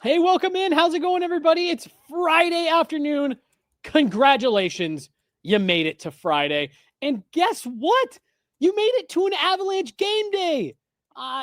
Hey, welcome in. How's it going, everybody? It's Friday afternoon. Congratulations. You made it to Friday. And guess what? You made it to an Avalanche game day.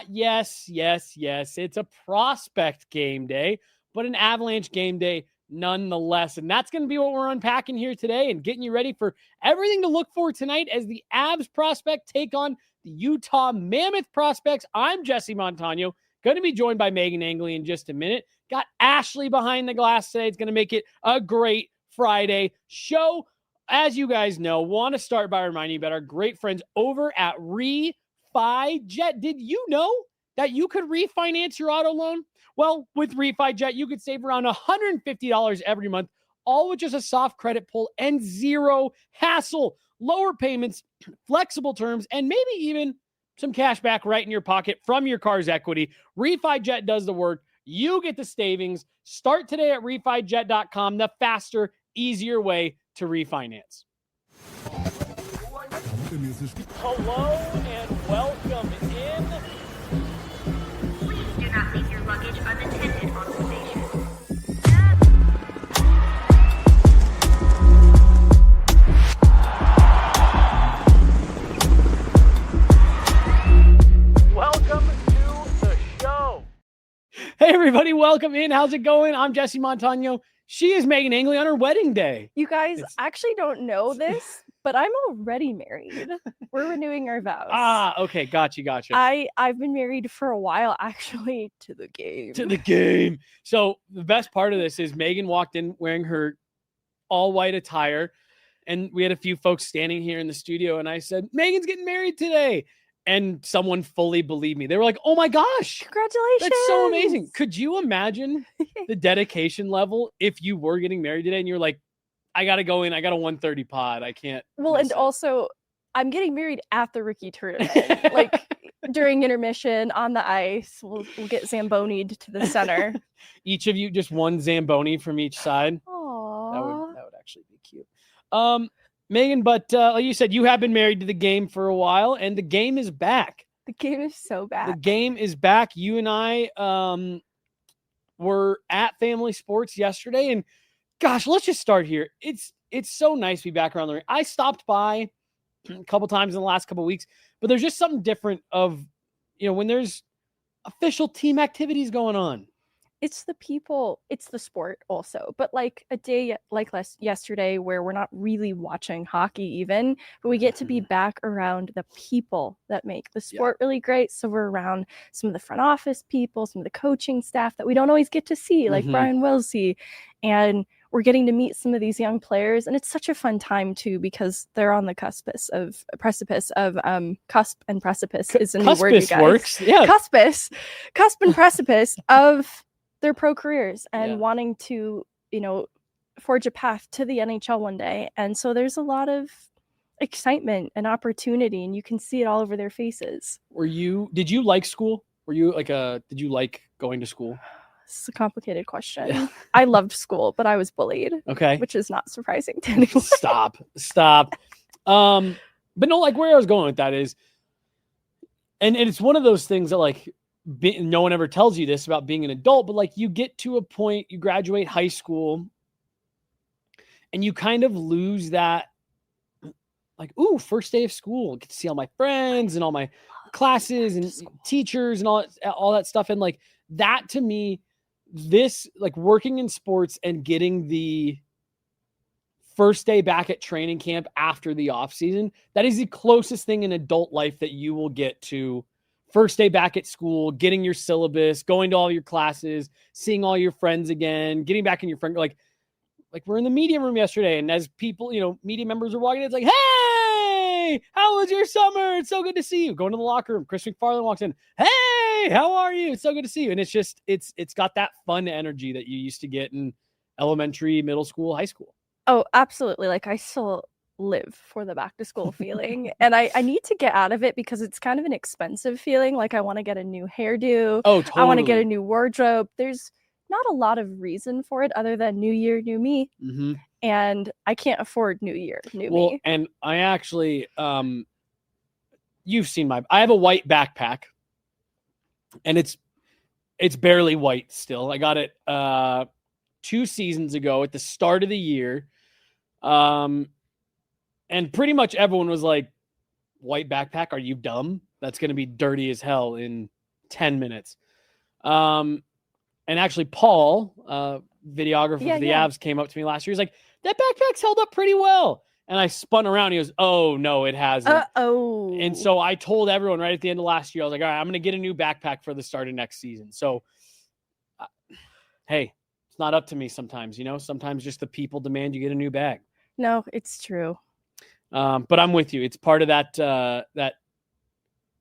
Yes. It's a prospect game day, but an Avalanche game day nonetheless. And that's going to be what we're unpacking here today and getting you ready for everything to look for tonight as the Avs prospect take on the Utah Mammoth prospects. I'm Jesse Montano. Going to be joined by Meghan Angley in just a minute. Got Ashley behind the glass today. It's going to make it a great Friday show. As you guys know, want to start by reminding you about our great friends over at RefiJet. Did you know that you could refinance your auto loan? Well, with RefiJet, you could save around $150 every month, all with just a soft credit pull and zero hassle. Lower payments, flexible terms, and maybe even some cash back right in your pocket from your car's equity. RefiJet does the work. You get the savings. Start today at RefiJet.com, the faster, easier way to refinance. Hello and welcome in. Please do not leave your luggage unattended on the station. Welcome to the show. Hey, everybody. Welcome in. How's it going? I'm Jesse Montano. She is Meghan Angley on her wedding day. You guys actually don't know this, but I'm already married. We're renewing our vows. Okay. Gotcha. I've been married for a while, actually, to the game. So the best part of this is Meghan walked in wearing her all white attire, and we had a few folks standing here in the studio, and I said, Megan's getting married today. And someone fully believed me. They were like, oh my gosh, Congratulations. that's so amazing. Could you imagine the dedication level if you were getting married today and you're like, I got to go in. I got a 1:30 pod. I can't. Well, and also, I'm getting married at the rookie tournament. Like during intermission on the ice, we'll get Zamboni'd to the center. Each of you just one Zamboni from each side. Aww. That would actually be cute. Meghan, but like you said, you have been married to the game for a while, and the game is back. The game is so back. The game is back. You and I were at Family Sports yesterday, and gosh, let's just start here. It's so nice to be back around the ring. I stopped by a couple times in the last couple of weeks, but there's just something different of, when there's official team activities going on. It's the people, it's the sport also, but like a day like yesterday where we're not really watching hockey even, but we get to be back around the people that make the sport really great. So we're around some of the front office people, some of the coaching staff that we don't always get to see, like Brian Wilsey, and we're getting to meet some of these young players, and it's such a fun time too because they're on the cusp and precipice is a new word, you guys. Works. Yeah. Cusp and precipice of their pro careers and wanting to, forge a path to the NHL one day. And so there's a lot of excitement and opportunity, and you can see it all over their faces. Did you like school? Did you like going to school? It's a complicated question. Yeah. I loved school, but I was bullied. Okay. Which is not surprising to anyone. Stop. But no, like where I was going with that is, and it's one of those things that no one ever tells you this about being an adult, but like you get to a point, you graduate high school and you kind of lose that, first day of school, get to see all my friends and all my classes and teachers and all that stuff. And like that to me, this like working in sports and getting the first day back at training camp after the off season, that is the closest thing in adult life that you will get to first day back at school, getting your syllabus, going to all your classes, seeing all your friends again, getting back in your friend, like we're in the media room yesterday. And as people, media members are walking in, it's like, hey, how was your summer? It's so good to see you. Going to the locker room. Chris McFarland walks in. Hey, how are you? It's so good to see you. And it's just, it's got that fun energy that you used to get in elementary, middle school, high school. Oh, absolutely. Like I still live for the back to school feeling, and I need to get out of it because it's kind of an expensive feeling. Like I want to get a new hairdo. Oh, totally. I want to get a new wardrobe. There's not a lot of reason for it other than new year, new me. Mm-hmm. And I can't afford new year, new me. And I actually, you've seen I have a white backpack, and it's It's barely white still. I got it 2 seasons ago at the start of the year. And pretty much everyone was like, white backpack, are you dumb? That's going to be dirty as hell in 10 minutes. And actually Paul, videographer for the Avs, came up to me last year. He's like, that backpack's held up pretty well. And I spun around. He goes, oh, no, it hasn't. Uh-oh. And so I told everyone right at the end of last year, I was like, all right, I'm going to get a new backpack for the start of next season. So, hey, it's not up to me sometimes, sometimes just the people demand you get a new bag. No, it's true. But I'm with you. It's part of that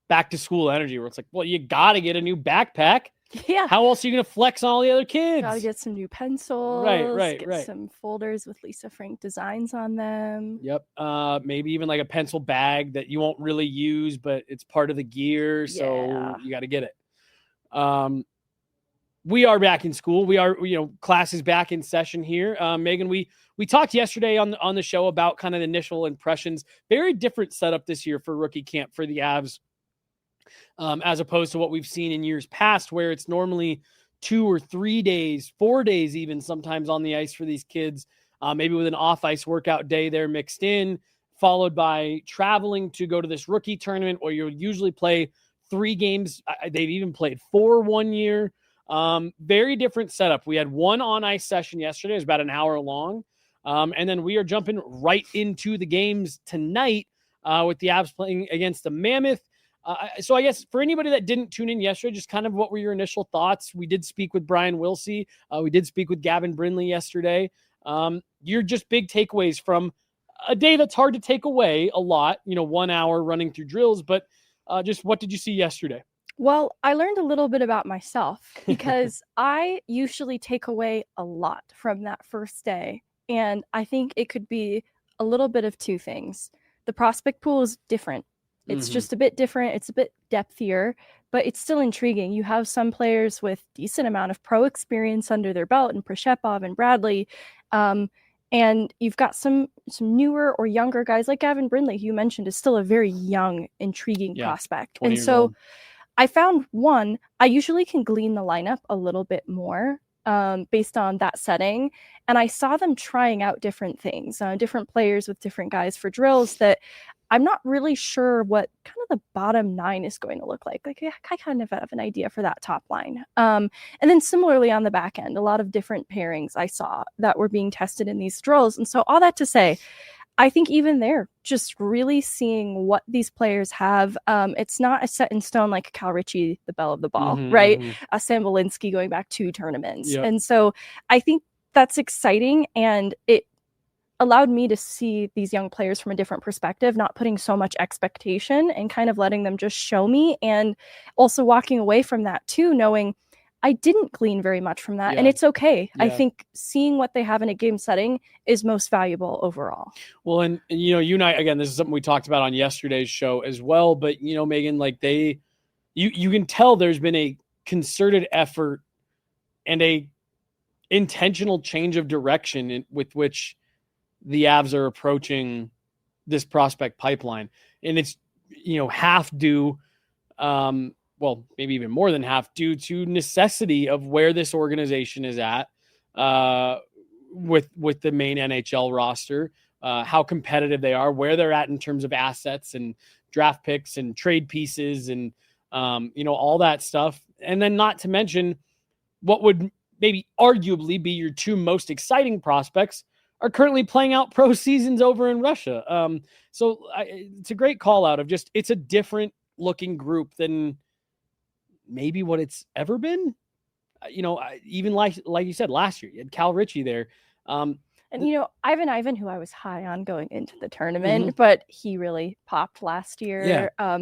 back to school energy where it's like, well, you got to get a new backpack. Yeah. How else are you going to flex on all the other kids? Gotta get some new pencils. Get some folders with Lisa Frank designs on them. Yep. Maybe even like a pencil bag that you won't really use, but it's part of the gear. So you got to get it. We are back in school. We are, class is back in session here. Megan, we talked yesterday on the show about kind of the initial impressions. Very different setup this year for rookie camp for the Avs. As opposed to what we've seen in years past, where it's normally 2 or 3 days, 4 days, even sometimes on the ice for these kids, maybe with an off ice workout day there mixed in, followed by traveling to go to this rookie tournament where you'll usually play 3 games. They've even played 4 1 year. Very different setup. We had one on ice session yesterday. It was about an hour long. And then we are jumping right into the games tonight with the Avs playing against the Mammoth. So I guess for anybody that didn't tune in yesterday, just kind of what were your initial thoughts? We did speak with Brian Wilsey. We did speak with Gavin Brindley yesterday. You're just big takeaways from a day that's hard to take away a lot, 1 hour running through drills, but just what did you see yesterday? Well, I learned a little bit about myself because I usually take away a lot from that first day. And I think it could be a little bit of 2 things. The prospect pool is different. It's just a bit different. It's a bit depthier, but it's still intriguing. You have some players with decent amount of pro experience under their belt, and Prashepov and Bradley. And you've got some newer or younger guys like Gavin Brindley, who you mentioned is still a very young, intriguing prospect. And so old. I found I usually can glean the lineup a little bit more based on that setting. And I saw them trying out different things, different players with different guys for drills that I'm not really sure what kind of the bottom 9 is going to look like. Like I kind of have an idea for that top line. And then similarly on the back end, a lot of different pairings I saw that were being tested in these drills. And so all that to say, I think even there, just really seeing what these players have. It's not a set in stone like Cal Ritchie, the belle of the ball, right? Sam Walensky going back 2 tournaments. Yep. And so I think that's exciting, and it allowed me to see these young players from a different perspective, not putting so much expectation and kind of letting them just show me, and also walking away from that too, knowing I didn't glean very much from that. And it's okay. I think seeing what they have in a game setting is most valuable overall. Well, and you and I, again, this is something we talked about on yesterday's show as well, but Megan, like you can tell there's been a concerted effort and a intentional change of direction with which the Avs are approaching this prospect pipeline. And it's, half due, well, maybe even more than half due to necessity of where this organization is at with the main NHL roster, how competitive they are, where they're at in terms of assets and draft picks and trade pieces and, all that stuff. And then not to mention what would maybe arguably be your 2 most exciting prospects are currently playing out pro seasons over in Russia. So it's a great call out of just, it's a different looking group than maybe what it's ever been. Even like you said, last year, you had Cal Ritchie there. And Ivan, who I was high on going into the tournament, but he really popped last year. Yeah.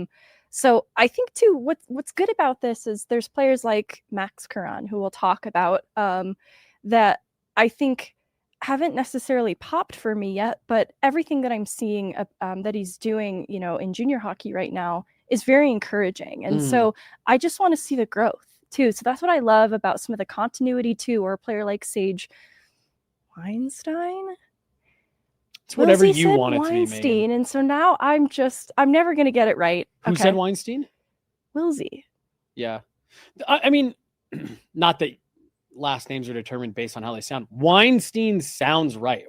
So I think too, what's good about this is there's players like Max Curran, who we'll talk about, that I think haven't necessarily popped for me yet, but everything that I'm seeing that he's doing, in junior hockey right now is very encouraging. And so I just want to see the growth too. So that's what I love about some of the continuity too, or a player like Sage Weinstein. It's whatever you want it to be, Megan. And so now I'm never going to get it right. Who said Weinstein? Wilsey. Yeah. I mean, not that last names are determined based on how they sound. Weinstein sounds right.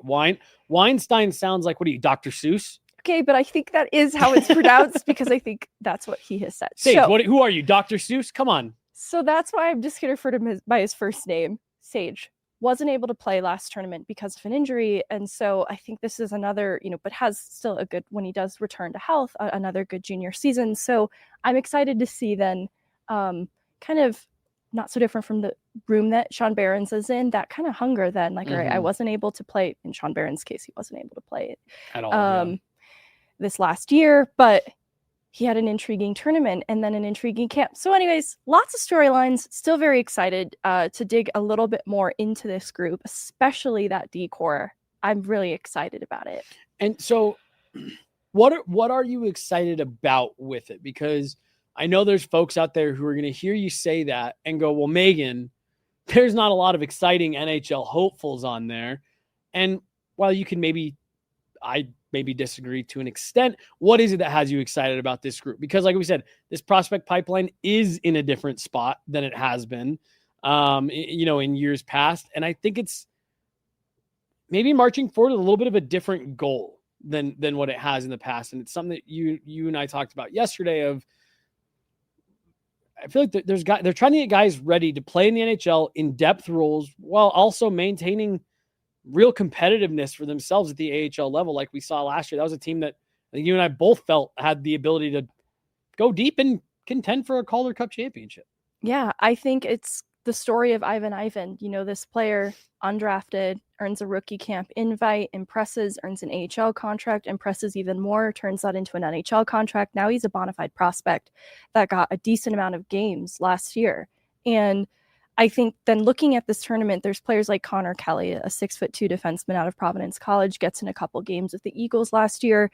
Weinstein sounds like, what are you, Dr. Seuss? Okay, but I think that is how it's pronounced because I think that's what he has said. Sage, So, who are you, Dr. Seuss? Come on. so that's why I'm just going to refer to him by his first name. Sage wasn't able to play last tournament because of an injury. And so I think this is another, but has still a good, when he does return to health, another good junior season. So I'm excited to see then kind of not so different from the room that Sean Barons is in, that kind of hunger then, like, all right, I wasn't able to play, in Sean Barons' case, he wasn't able to play it at all this last year, but he had an intriguing tournament and then an intriguing camp. So anyways, lots of storylines, still very excited to dig a little bit more into this group, especially that D-core. I'm really excited about it. And so what are you excited about with it? Because I know there's folks out there who are going to hear you say that and go, well, Megan, there's not a lot of exciting NHL hopefuls on there. And while you can maybe disagree to an extent, what is it that has you excited about this group? Because like we said, this prospect pipeline is in a different spot than it has been, in years past. And I think it's maybe marching forward with a little bit of a different goal than what it has in the past. And it's something that you and I talked about yesterday of, I feel like they're trying to get guys ready to play in the NHL in depth roles while also maintaining real competitiveness for themselves at the AHL level. Like we saw last year, that was a team that I think you and I both felt had the ability to go deep and contend for a Calder Cup championship. Yeah, I think it's the story of Ivan. This player, undrafted, earns a rookie camp invite, impresses, earns an AHL contract, impresses even more, turns that into an NHL contract. Now he's a bona fide prospect that got a decent amount of games last year. And I think then looking at this tournament, there's players like Connor Kelly, a 6'2" defenseman out of Providence College, gets in a couple games with the Eagles last year.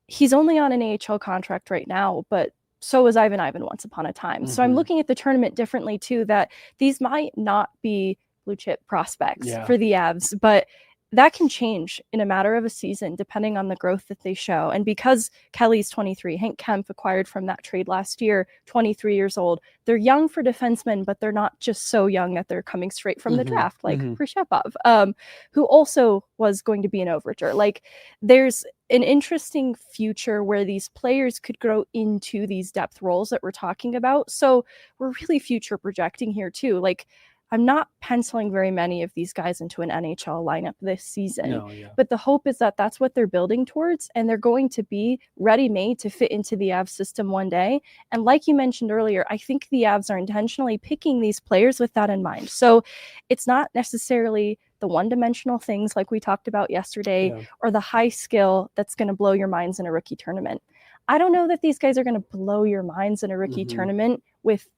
He's only on an AHL contract right now, but so was Ivan once upon a time. So I'm looking at the tournament differently too, that these might not be blue chip prospects for the Avs, but that can change in a matter of a season depending on the growth that they show. And because Kelly's 23, Hank Kemp acquired from that trade last year, 23 years old, they're young for defensemen, but they're not just so young that they're coming straight from the draft, like Prishepov, who also was going to be an overager. Like, there's an interesting future where these players could grow into these depth roles that we're talking about. So we're really future projecting here too. Like, I'm not penciling very many of these guys into an NHL lineup this season, but the hope is that that's what they're building towards, and they're going to be ready-made to fit into the Avs system one day. And like you mentioned earlier, I think the Avs are intentionally picking these players with that in mind. So it's not necessarily the one-dimensional things like we talked about yesterday or the high skill that's going to blow your minds in a rookie tournament. I don't know that these guys are going to blow your minds in a rookie tournament with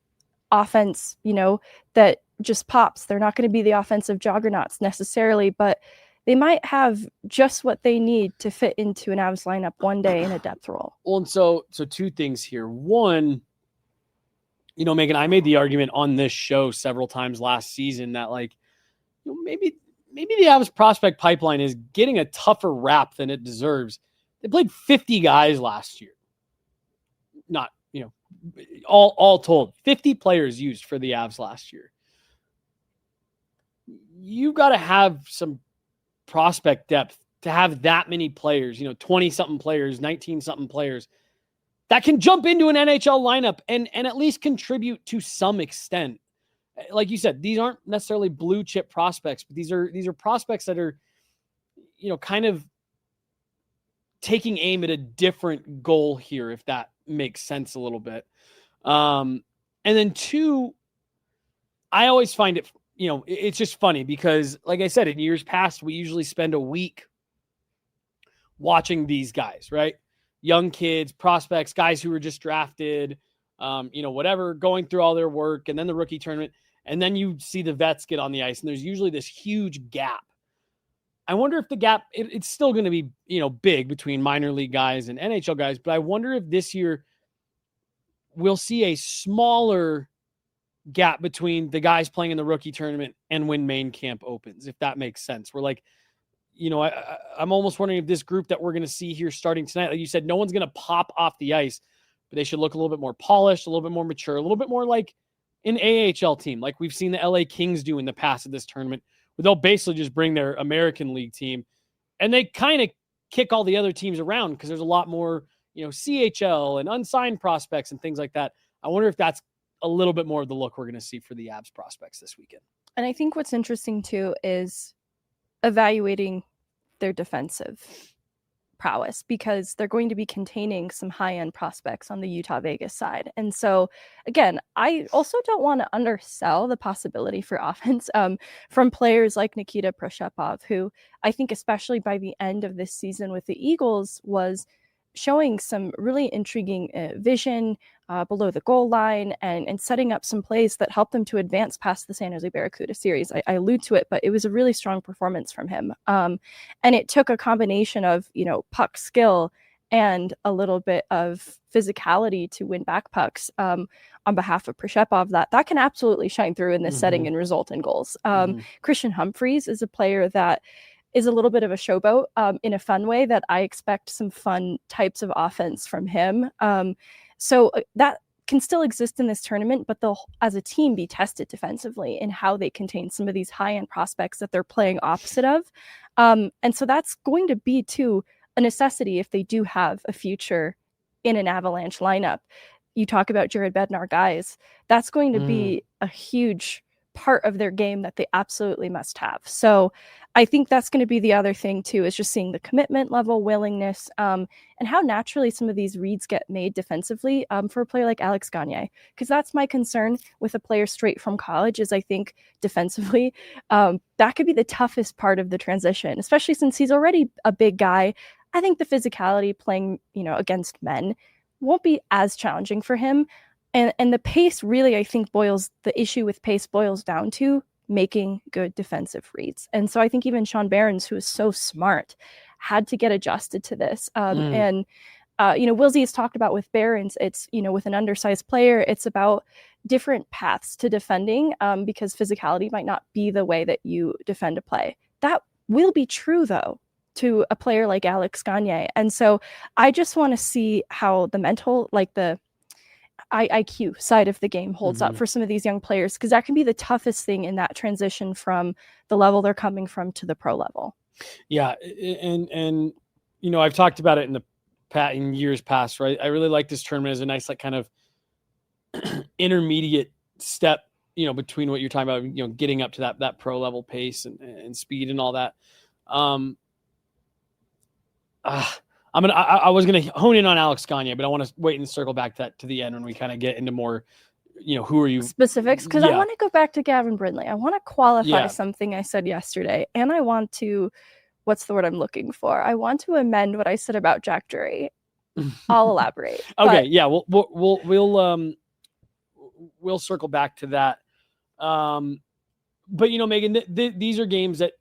offense, that just pops. They're not going to be the offensive juggernauts necessarily, but they might have just what they need to fit into an Avs lineup one day in a depth role. Well, and so two things here. One, Megan, I made the argument on this show several times last season that maybe the Avs prospect pipeline is getting a tougher rap than it deserves. They played 50 guys last year. Not, all told, 50 players used for the Avs last year. You got to have some prospect depth to have that many players, 20-something players, 19-something players that can jump into an NHL lineup and at least contribute to some extent. Like you said, these aren't necessarily blue chip prospects, but these are prospects that are, kind of taking aim at a different goal here, if that makes sense a little bit. And then two, I always find it, it's just funny because, like I said, in years past, we usually spend a week watching these guys, right? Young kids, prospects, guys who were just drafted, whatever, going through all their work, and then the rookie tournament, and then you see the vets get on the ice, and there's usually this huge gap. I wonder if the gap, it's still going to be, big between minor league guys and NHL guys, but I wonder if this year we'll see a smaller gap between the guys playing in the rookie tournament and when main camp opens, if that makes sense. We're like, I'm almost wondering if this group that we're going to see here starting tonight, like you said, no one's going to pop off the ice, but they should look a little bit more polished, a little bit more mature, a little bit more like an AHL team like we've seen the LA Kings do in the past of this tournament, where they'll basically just bring their American League team and they kind of kick all the other teams around because there's a lot more, CHL and unsigned prospects and things like that. I wonder if that's a little bit more of the look we're going to see for the Avs prospects this weekend. And I think what's interesting too is evaluating their defensive prowess, because they're going to be containing some high-end prospects on the Utah Vegas side. And so again, I also don't want to undersell the possibility for offense from players like Nikita Proshepov, who I think especially by the end of this season with the Eagles was showing some really intriguing vision below the goal line and setting up some plays that helped them to advance past the San Jose Barracuda series. I allude to it, but it was a really strong performance from him. And it took a combination of, puck skill and a little bit of physicality to win back pucks on behalf of Proshepov that can absolutely shine through in this setting and result in goals. Christian Humphreys is a player that is a little bit of a showboat in a fun way that I expect some fun types of offense from him. So that can still exist in this tournament, but they'll, as a team, be tested defensively in how they contain some of these high-end prospects that they're playing opposite of. And so that's going to be, too, a necessity if they do have a future in an Avalanche lineup. You talk about Jared Bednar guys. That's going to be a huge part of their game that they absolutely must have. So I think that's going to be the other thing too, is just seeing the commitment level, willingness, and how naturally some of these reads get made defensively for a player like Alex Gagne. Because that's my concern with a player straight from college, is I think defensively, that could be the toughest part of the transition, especially since he's already a big guy. I think the physicality playing, against men won't be as challenging for him. And the pace really, I think, the issue with pace boils down to making good defensive reads. And so I think even Sean Behrens, who is so smart, had to get adjusted to this. And Wilsey has talked about with Behrens, it's, with an undersized player, it's about different paths to defending because physicality might not be the way that you defend a play. That will be true, though, to a player like Alex Gagne. And so I just want to see how the mental, like the IQ side of the game holds up for some of these young players, because that can be the toughest thing in that transition from the level they're coming from to the pro level. Yeah. And I've talked about it in years past, right? I really like this tournament as a nice, like, kind of intermediate step, between what you're talking about, getting up to that pro level pace and speed and all that. I was going to hone in on Alex Gagne, but I want to wait and circle back to the end when we kind of get into more, who are you specifics? Because I want to go back to Gavin Brindley. I want to qualify something I said yesterday, and I want to, what's the word I'm looking for? I want to amend what I said about Jack Drury. I'll elaborate. Okay. Yeah. We'll circle back to that. But Megan, these are games that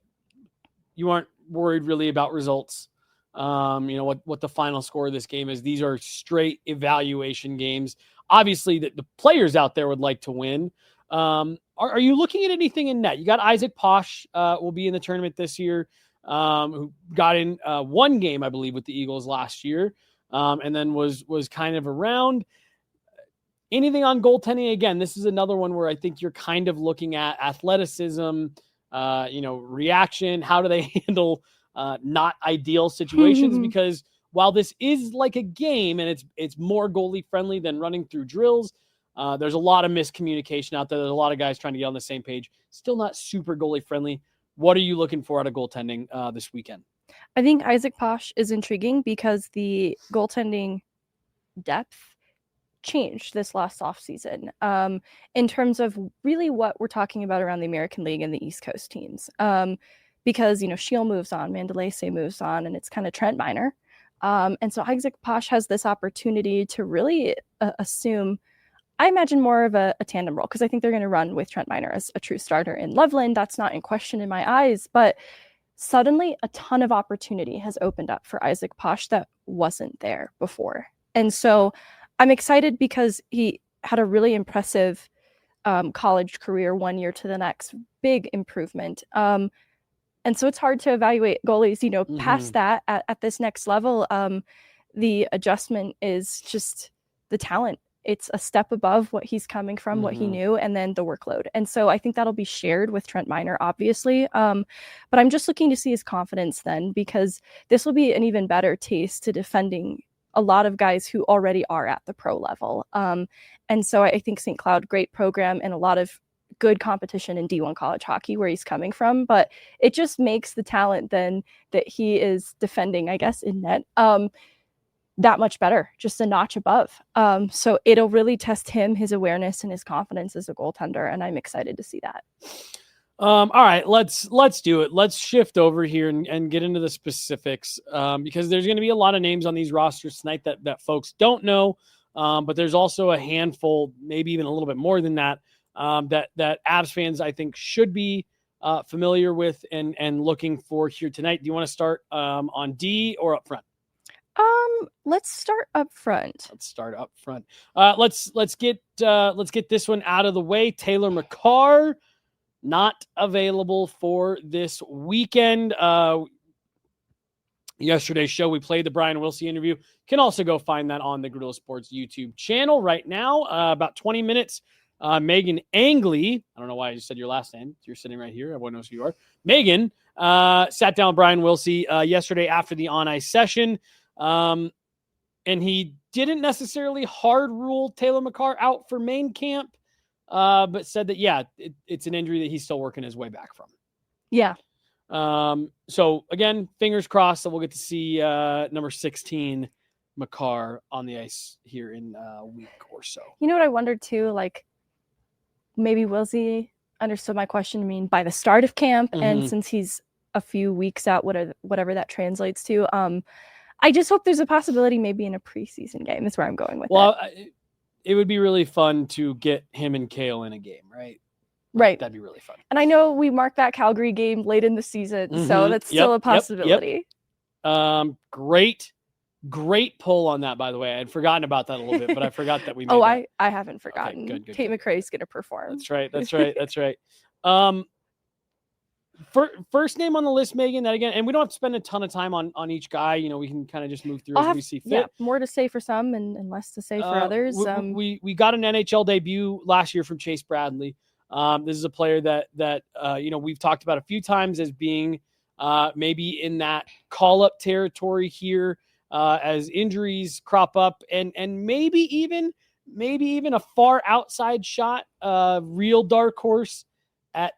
you aren't worried really about results. What the final score of this game is. These are straight evaluation games. Obviously, the players out there would like to win. Are you looking at anything in net? You got Isaac Posh will be in the tournament this year, who got in one game, I believe, with the Eagles last year, and then was kind of around. Anything on goaltending? Again, this is another one where I think you're kind of looking at athleticism, reaction. How do they handle not ideal situations? Because while this is like a game and it's more goalie friendly than running through drills, there's a lot of miscommunication out there. There's a lot of guys trying to get on the same page. Still not super goalie friendly. What are you looking for out of goaltending this weekend? I think Isaac Posh is intriguing because the goaltending depth changed this last offseason in terms of really what we're talking about around the American League and the East Coast teams. Because, Shield moves on, Mandalese moves on, and it's kind of Trent Miner. And so Isaac Posh has this opportunity to really assume, I imagine, more of a tandem role, because I think they're going to run with Trent Miner as a true starter in Loveland. That's not in question in my eyes, but suddenly a ton of opportunity has opened up for Isaac Posh that wasn't there before. And so I'm excited because he had a really impressive college career 1 year to the next, big improvement. And so it's hard to evaluate goalies, past that at this next level. The adjustment is just the talent it's a step above what he's coming from, what he knew, and then the workload. And so I think that'll be shared with Trent Miner, obviously. But I'm just looking to see his confidence then, because this will be an even better taste to defending a lot of guys who already are at the pro level. And so I think St. Cloud, great program and a lot of good competition in D1 college hockey where he's coming from, but it just makes the talent then that he is defending, I guess, in net, that much better, just a notch above. So it'll really test him, his awareness and his confidence as a goaltender. And I'm excited to see that. All right, let's do it. Let's shift over here and get into the specifics, because there's going to be a lot of names on these rosters tonight that folks don't know. But there's also a handful, maybe even a little bit more than that, that Avs fans, I think, should be familiar with and looking for here tonight. Do you want to start on D or up front? Let's start up front. Let's get this one out of the way. Taylor McCarr, not available for this weekend. Yesterday's show, we played the Brian Wilsey interview. Can also go find that on the Guerrilla Sports YouTube channel right now. About 20 minutes. Meghan Angley, I don't know why I just said your last name. You're sitting right here. Everyone knows who you are. Meghan sat down with Brian Wilsey yesterday after the on-ice session. And he didn't necessarily hard rule Taylor McCarr out for main camp, but said that, yeah, it's an injury that he's still working his way back from. Yeah. So again, fingers crossed that we'll get to see number 16 McCarr on the ice here in a week or so. You know what I wondered too? Like, maybe Wilsey understood my question to mean by the start of camp, and since he's a few weeks out, whatever that translates to, I just hope there's a possibility maybe in a preseason game. That's where I'm going with it. Well, it would be really fun to get him and Kale in a game, right? Right. That'd be really fun. And I know we marked that Calgary game late in the season, so that's still a possibility. Great pull on that, by the way. I had forgotten about that a little bit, but I forgot that we made that. I haven't forgotten. Okay, good. Kate McRae's going to perform. That's right. First name on the list, Megan, that again, and we don't have to spend a ton of time on each guy. You know, we can kind of just move through as we see fit. Yeah, more to say for some and less to say for others. We got an NHL debut last year from Chase Bradley. This is a player that we've talked about a few times as being maybe in that call-up territory here as injuries crop up, and maybe even a far outside shot, real dark horse at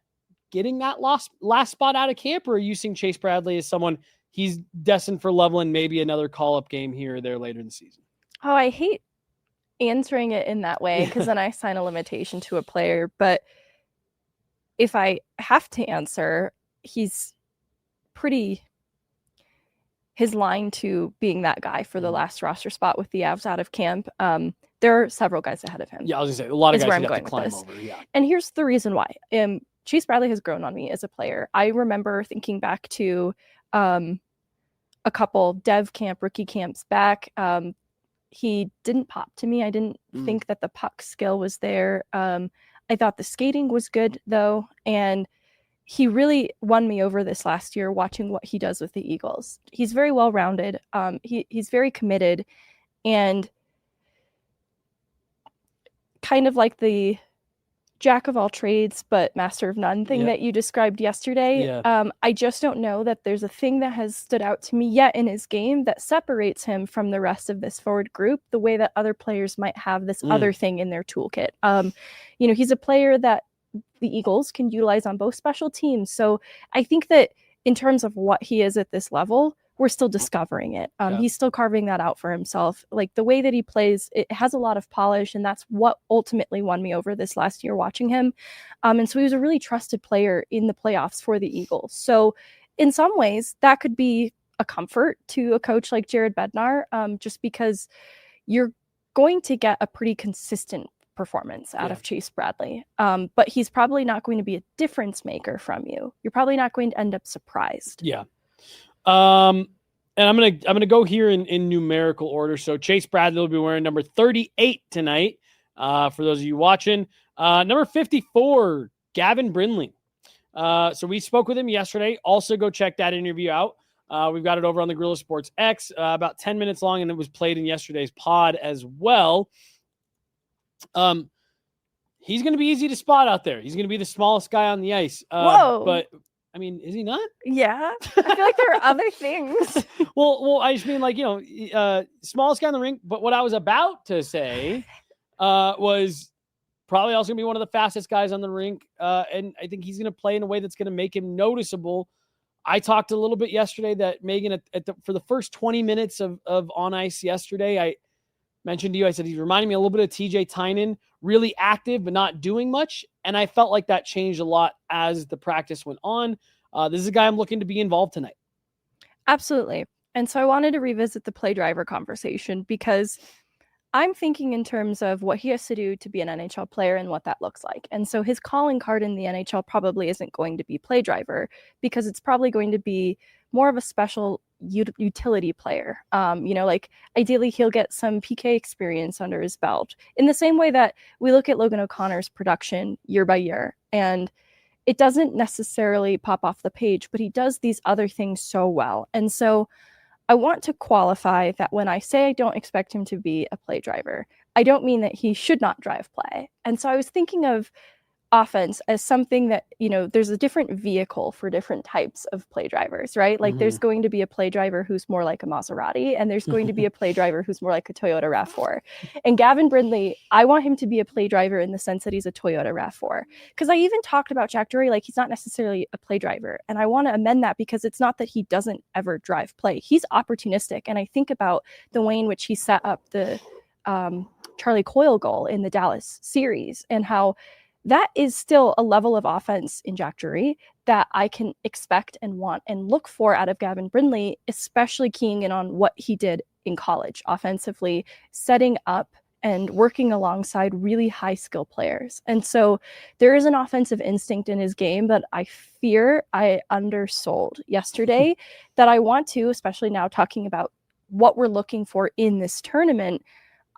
getting that last spot out of camp. Or are you seeing Chase Bradley as someone he's destined for Loveland, maybe another call-up game here or there later in the season? Oh, I hate answering it in that way because then I assign a limitation to a player. But if I have to answer, he's pretty his line to being that guy for the last roster spot with the Avs out of camp. There are several guys ahead of him. Yeah, I was gonna say a lot of guys who have to climb over. Yeah, and here's the reason why. Chase Bradley has grown on me as a player. I remember thinking back to a couple dev camp, rookie camps back. He didn't pop to me. I didn't think that the puck skill was there. I thought the skating was good though, and he really won me over this last year watching what he does with the Eagles. He's very well-rounded. He's very committed, and kind of like the jack of all trades but master of none thing that you described yesterday. I just don't know that there's a thing that has stood out to me yet in his game that separates him from the rest of this forward group the way that other players might have this other thing in their toolkit. He's a player that the Eagles can utilize on both special teams. So I think that in terms of what he is at this level, we're still discovering it. He's still carving that out for himself. Like the way that he plays, it has a lot of polish, and that's what ultimately won me over this last year watching him. And so he was a really trusted player in the playoffs for the Eagles. So in some ways that could be a comfort to a coach like Jared Bednar, just because you're going to get a pretty consistent performance out of Chase Bradley. But he's probably not going to be a difference maker from you. You're probably not going to end up surprised. Yeah. And I'm gonna go here in numerical order. So Chase Bradley will be wearing number 38 tonight. For those of you watching, number 54, Gavin Brindley. So we spoke with him yesterday. Also go check that interview out. We've got it over on the Guerrilla Sports X, about 10 minutes long, and it was played in yesterday's pod as well. He's going to be easy to spot out there. He's going to be the smallest guy on the ice. Whoa. But I mean, is he not? Yeah. I feel like there are other things. Well, I just mean like, smallest guy on the rink. But what I was about to say was probably also going to be one of the fastest guys on the rink. And I think he's going to play in a way that's going to make him noticeable. I talked a little bit yesterday that Meghan for the first 20 minutes of on ice yesterday, I mentioned to you, I said, he's reminding me a little bit of TJ Tynan, really active, but not doing much. And I felt like that changed a lot as the practice went on. This is a guy I'm looking to be involved tonight. Absolutely. And so I wanted to revisit the play driver conversation because I'm thinking in terms of what he has to do to be an NHL player and what that looks like. And so his calling card in the NHL probably isn't going to be play driver because it's probably going to be more of a special utility player. Like ideally he'll get some PK experience under his belt in the same way that we look at Logan O'Connor's production year by year. And it doesn't necessarily pop off the page, but he does these other things so well. And so I want to qualify that when I say I don't expect him to be a play driver, I don't mean that he should not drive play. And so I was thinking of offense as something that, there's a different vehicle for different types of play drivers, right? Like there's going to be a play driver who's more like a Maserati, and there's going to be a play driver who's more like a Toyota RAV4. And Gavin Brindley, I want him to be a play driver in the sense that he's a Toyota RAV4. Because I even talked about Jack Drury, like he's not necessarily a play driver. And I want to amend that because it's not that he doesn't ever drive play. He's opportunistic. And I think about the way in which he set up the Charlie Coyle goal in the Dallas series and how that is still a level of offense in Jack Drury that I can expect and want and look for out of Gavin Brindley, especially keying in on what he did in college offensively, setting up and working alongside really high skill players. And so there is an offensive instinct in his game that I fear I undersold yesterday that I want to, especially now talking about what we're looking for in this tournament.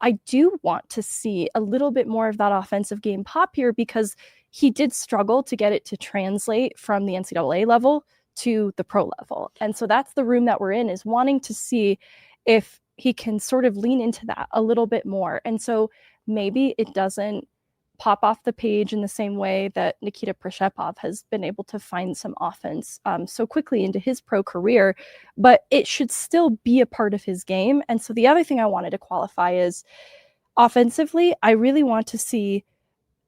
I do want to see a little bit more of that offensive game pop here because he did struggle to get it to translate from the NCAA level to the pro level. And so that's the room that we're in, is wanting to see if he can sort of lean into that a little bit more. And so maybe it doesn't pop off the page in the same way that Nikita Prishepov has been able to find some offense so quickly into his pro career, but it should still be a part of his game. And so the other thing I wanted to qualify is offensively, I really want to see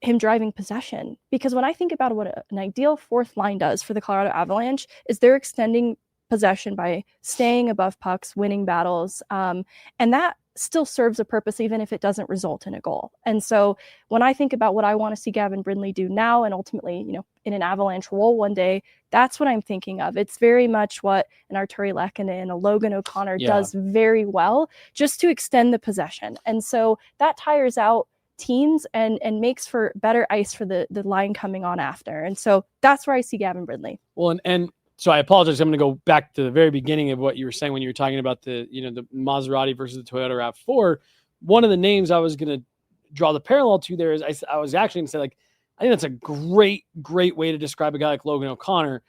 him driving possession, because when I think about what an ideal fourth line does for the Colorado Avalanche is they're extending possession by staying above pucks, winning battles, and that still serves a purpose even if it doesn't result in a goal. And so when I think about what I want to see Gavin Brindley do now and ultimately, in an Avalanche role one day, that's what I'm thinking of. It's very much what an Arturi Lehkonen and a Logan O'Connor does very well, just to extend the possession. And so that tires out teams and makes for better ice for the line coming on after. And so that's where I see Gavin Brindley. Well, and so I apologize. I'm going to go back to the very beginning of what you were saying when you were talking about the Maserati versus the Toyota RAV4. One of the names I was going to draw the parallel to there is I was actually going to say, like, I think that's a great way to describe a guy like Logan O'Connor.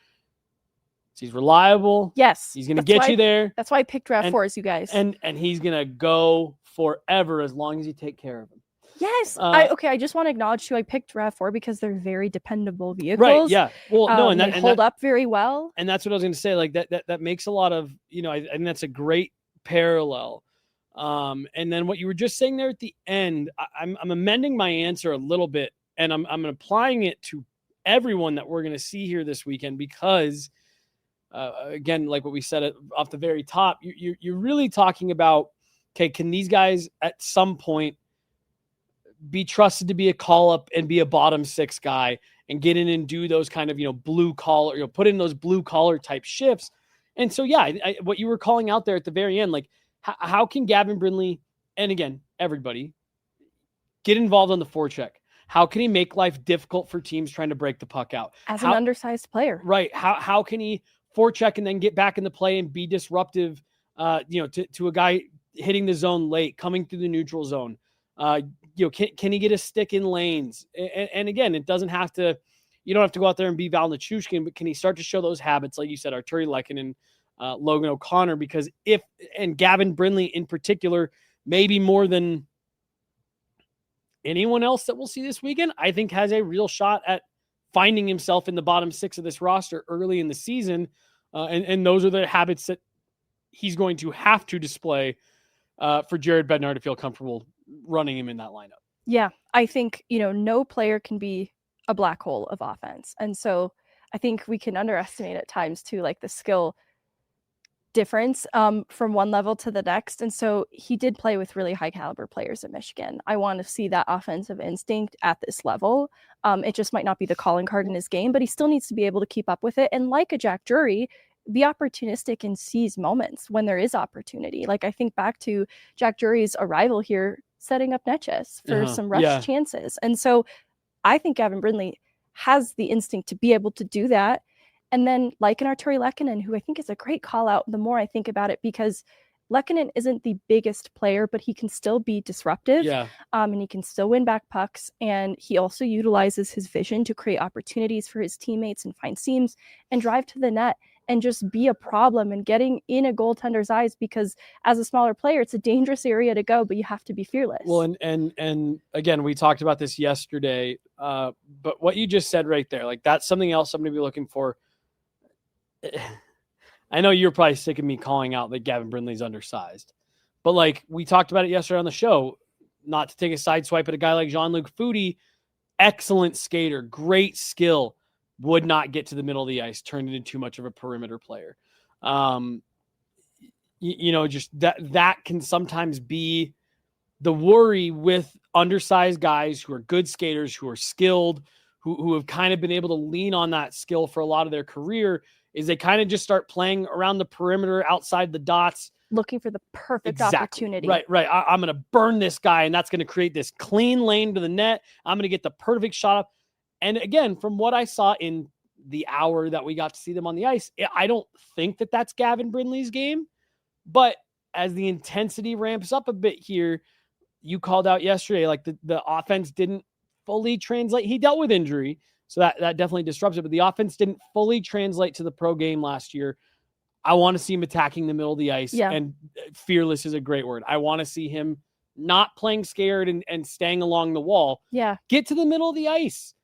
He's reliable. Yes. He's going to get you there. That's why I picked RAV4s, you guys. And he's going to go forever as long as you take care of him. Yes. I just want to acknowledge too, I picked RAV4 because they're very dependable vehicles. Right. Yeah. Well, no, and they hold up very well. And that's what I was going to say. Like that makes a lot of, I think that's a great parallel. And then what you were just saying there at the end, I'm amending my answer a little bit, and I'm applying it to everyone that we're going to see here this weekend, because again, like what we said off the very top, you're really talking about, okay, can these guys at some point be trusted to be a call up and be a bottom six guy and get in and do those kind of, blue collar, put in those blue collar type shifts. And so, what you were calling out there at the very end, like how can Gavin Brindley, and again, everybody, get involved on the forecheck? How can he make life difficult for teams trying to break the puck out? As an undersized player. Right. How can he forecheck and then get back in the play and be disruptive, to a guy hitting the zone late, coming through the neutral zone? Can he get a stick in lanes? And again, you don't have to go out there and be Val Nichushkin, but can he start to show those habits, like you said, Arturi Lehkonen and Logan O'Connor? Because and Gavin Brindley in particular, maybe more than anyone else that we'll see this weekend, I think has a real shot at finding himself in the bottom 6 of this roster early in the season. And those are the habits that he's going to have to display for Jared Bednar to feel comfortable running him in that lineup. Yeah, I think, no player can be a black hole of offense. And so I think we can underestimate at times too, like the skill difference from one level to the next. And so he did play with really high caliber players at Michigan. I want to see that offensive instinct at this level. It just might not be the calling card in his game, but he still needs to be able to keep up with it. And like a Jack Drury, be opportunistic and seize moments when there is opportunity. Like I think back to Jack Drury's arrival here, setting up Netches for some rush chances. And so I think Gavin Brindley has the instinct to be able to do that. And then like an Arturi Lehkonen, who I think is a great call out the more I think about it, because Lehkonen isn't the biggest player, but he can still be disruptive. And he can still win back pucks. And he also utilizes his vision to create opportunities for his teammates and find seams and drive to the net and just be a problem and getting in a goaltender's eyes, because as a smaller player, it's a dangerous area to go, but you have to be fearless. Well, and again, we talked about this yesterday, but what you just said right there, like that's something else I'm going to be looking for. I know you're probably sick of me calling out that Gavin Brindley's undersized, but like we talked about it yesterday on the show, not to take a side swipe at a guy like Jean-Luc Foudy, excellent skater, great skill, would not get to the middle of the ice, turned into too much of a perimeter player. Just that can sometimes be the worry with undersized guys who are good skaters, who are skilled, who have kind of been able to lean on that skill for a lot of their career, is they kind of just start playing around the perimeter outside the dots. Looking for the perfect opportunity. Right. I'm going to burn this guy, and that's going to create this clean lane to the net. I'm going to get the perfect shot up. And again, from what I saw in the hour that we got to see them on the ice, I don't think that that's Gavin Brindley's game. But as the intensity ramps up a bit here, you called out yesterday, like the offense didn't fully translate. He dealt with injury, so that definitely disrupts it. But the offense didn't fully translate to the pro game last year. I want to see him attacking the middle of the ice, and fearless is a great word. I want to see him not playing scared and staying along the wall. Get to the middle of the ice.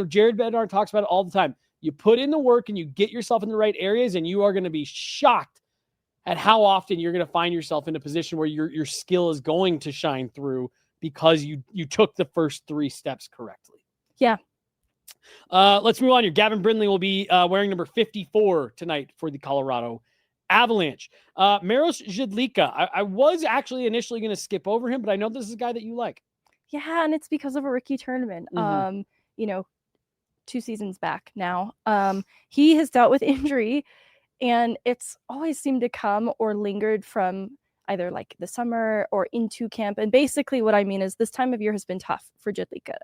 Jared Bednar talks about it all the time. You put in the work and you get yourself in the right areas, and you are going to be shocked at how often you're going to find yourself in a position where your skill is going to shine through because you took the first 3 steps correctly. Let's move on here. Gavin Brindley will be wearing number 54 tonight for the Colorado Avalanche. Maros Zhidlika. I was actually initially going to skip over him, but I know this is a guy that you like. Yeah, and it's because of a rookie tournament. 2 seasons back now. He has dealt with injury, and it's always seemed to come or lingered from either like the summer or into camp. And basically what I mean is this time of year has been tough for Zhidlika,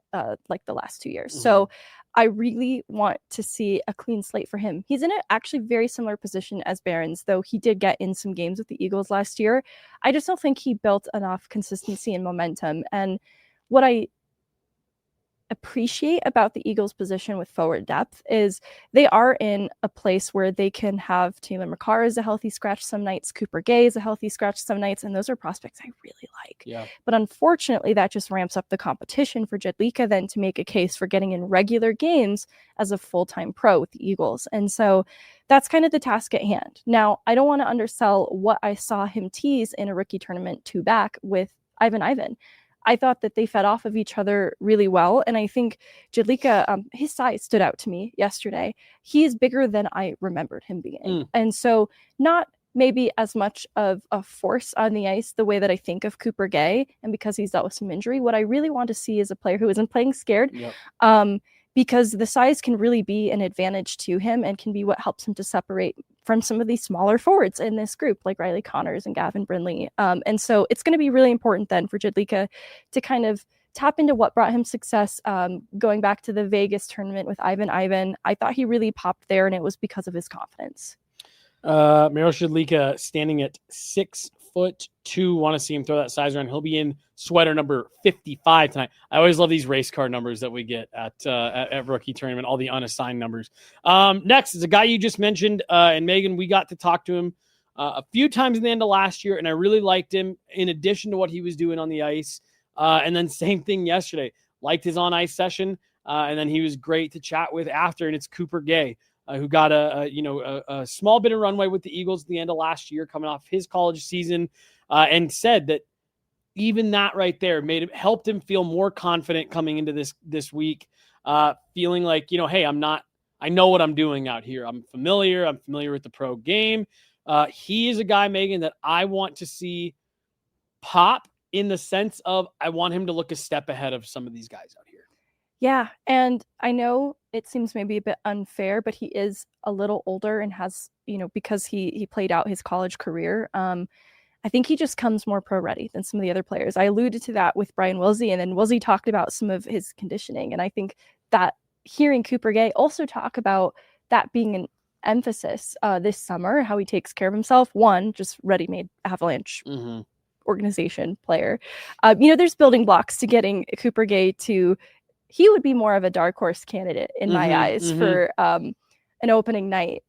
like the last 2 years. So I really want to see a clean slate for him. He's in an actually very similar position as Behrens, though he did get in some games with the Eagles last year. I just don't think he built enough consistency and momentum. And what I appreciate about the Eagles' position with forward depth is they are in a place where they can have Taylor McCarr as a healthy scratch some nights, Cooper Gay is a healthy scratch some nights, and those are prospects I really like. But unfortunately, that just ramps up the competition for Zhidlika then to make a case for getting in regular games as a full-time pro with the Eagles. And so that's kind of the task at hand. Now, I don't want to undersell what I saw him tease in a rookie tournament 2 back with Ivan. I thought that they fed off of each other really well. And I think Zhidlika, his size stood out to me yesterday. He is bigger than I remembered him being. And so not maybe as much of a force on the ice the way that I think of Cooper Gay. And because he's dealt with some injury, what I really want to see is a player who isn't playing scared. Because the size can really be an advantage to him and can be what helps him to separate from some of these smaller forwards in this group, like Riley Connors and Gavin Brindley. And so it's going to be really important then for Zhidlika to kind of tap into what brought him success. Going back to the Vegas tournament with Ivan, I thought he really popped there, and it was because of his confidence. Maros Zhidlika standing at 6'2". Want to see him throw that size around. He'll be in sweater number 55 tonight. I always love these race car numbers that we get at rookie tournament, all the unassigned numbers. Next is a guy you just mentioned, and Megan, we got to talk to him a few times in the end of last year, and I really liked him in addition to what he was doing on the ice. And then same thing yesterday. Liked his on-ice session, and then he was great to chat with after, and it's Cooper Gay, who got a small bit of runway with the Eagles at the end of last year, coming off his college season, and said that even that right there helped him feel more confident coming into this week, feeling like, hey, I know what I'm doing out here. I'm familiar with the pro game. He is a guy, Megan, that I want to see pop, in the sense of I want him to look a step ahead of some of these guys out here. Yeah, and I know it seems maybe a bit unfair, but he is a little older and has, because he played out his college career, I think he just comes more pro ready than some of the other players. I alluded to that with Brian Wilsey, and then Wilsey talked about some of his conditioning, and I think that hearing Cooper Gay also talk about that being an emphasis this summer, how he takes care of himself, one, just ready-made Avalanche organization player. There's building blocks to getting Cooper Gay to, he would be more of a dark horse candidate in my eyes for an opening night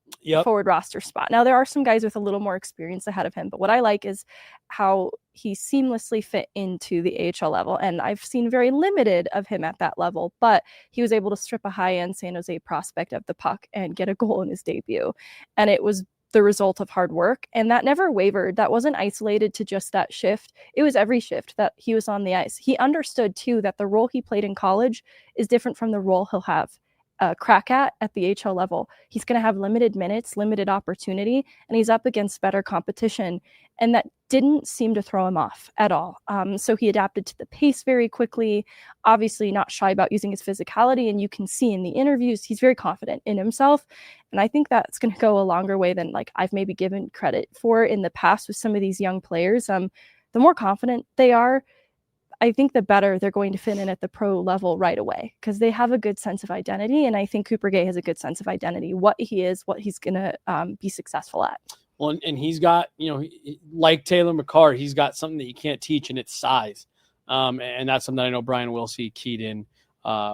forward roster spot. Now, there are some guys with a little more experience ahead of him, but what I like is how he seamlessly fit into the AHL level. And I've seen very limited of him at that level, but he was able to strip a high-end San Jose prospect of the puck and get a goal in his debut. And it was the result of hard work, and that never wavered. That wasn't isolated to just that shift. It was every shift that he was on the ice. He understood too that the role he played in college is different from the role he'll have crack at the HL level. He's going to have limited minutes, limited opportunity, and he's up against better competition, and that didn't seem to throw him off at all. So he adapted to the pace very quickly, obviously not shy about using his physicality, and you can see in the interviews he's very confident in himself, and I think that's going to go a longer way than I've maybe given credit for in the past with some of these young players. The more confident they are, I think the better they're going to fit in at the pro level right away, because they have a good sense of identity. And I think Cooper Gay has a good sense of identity, what he is, what he's going to be successful at. Well, and he's got, like Taylor McCarr, he's got something that you can't teach, and it's size. And that's something that I know Brian Wilsey keyed in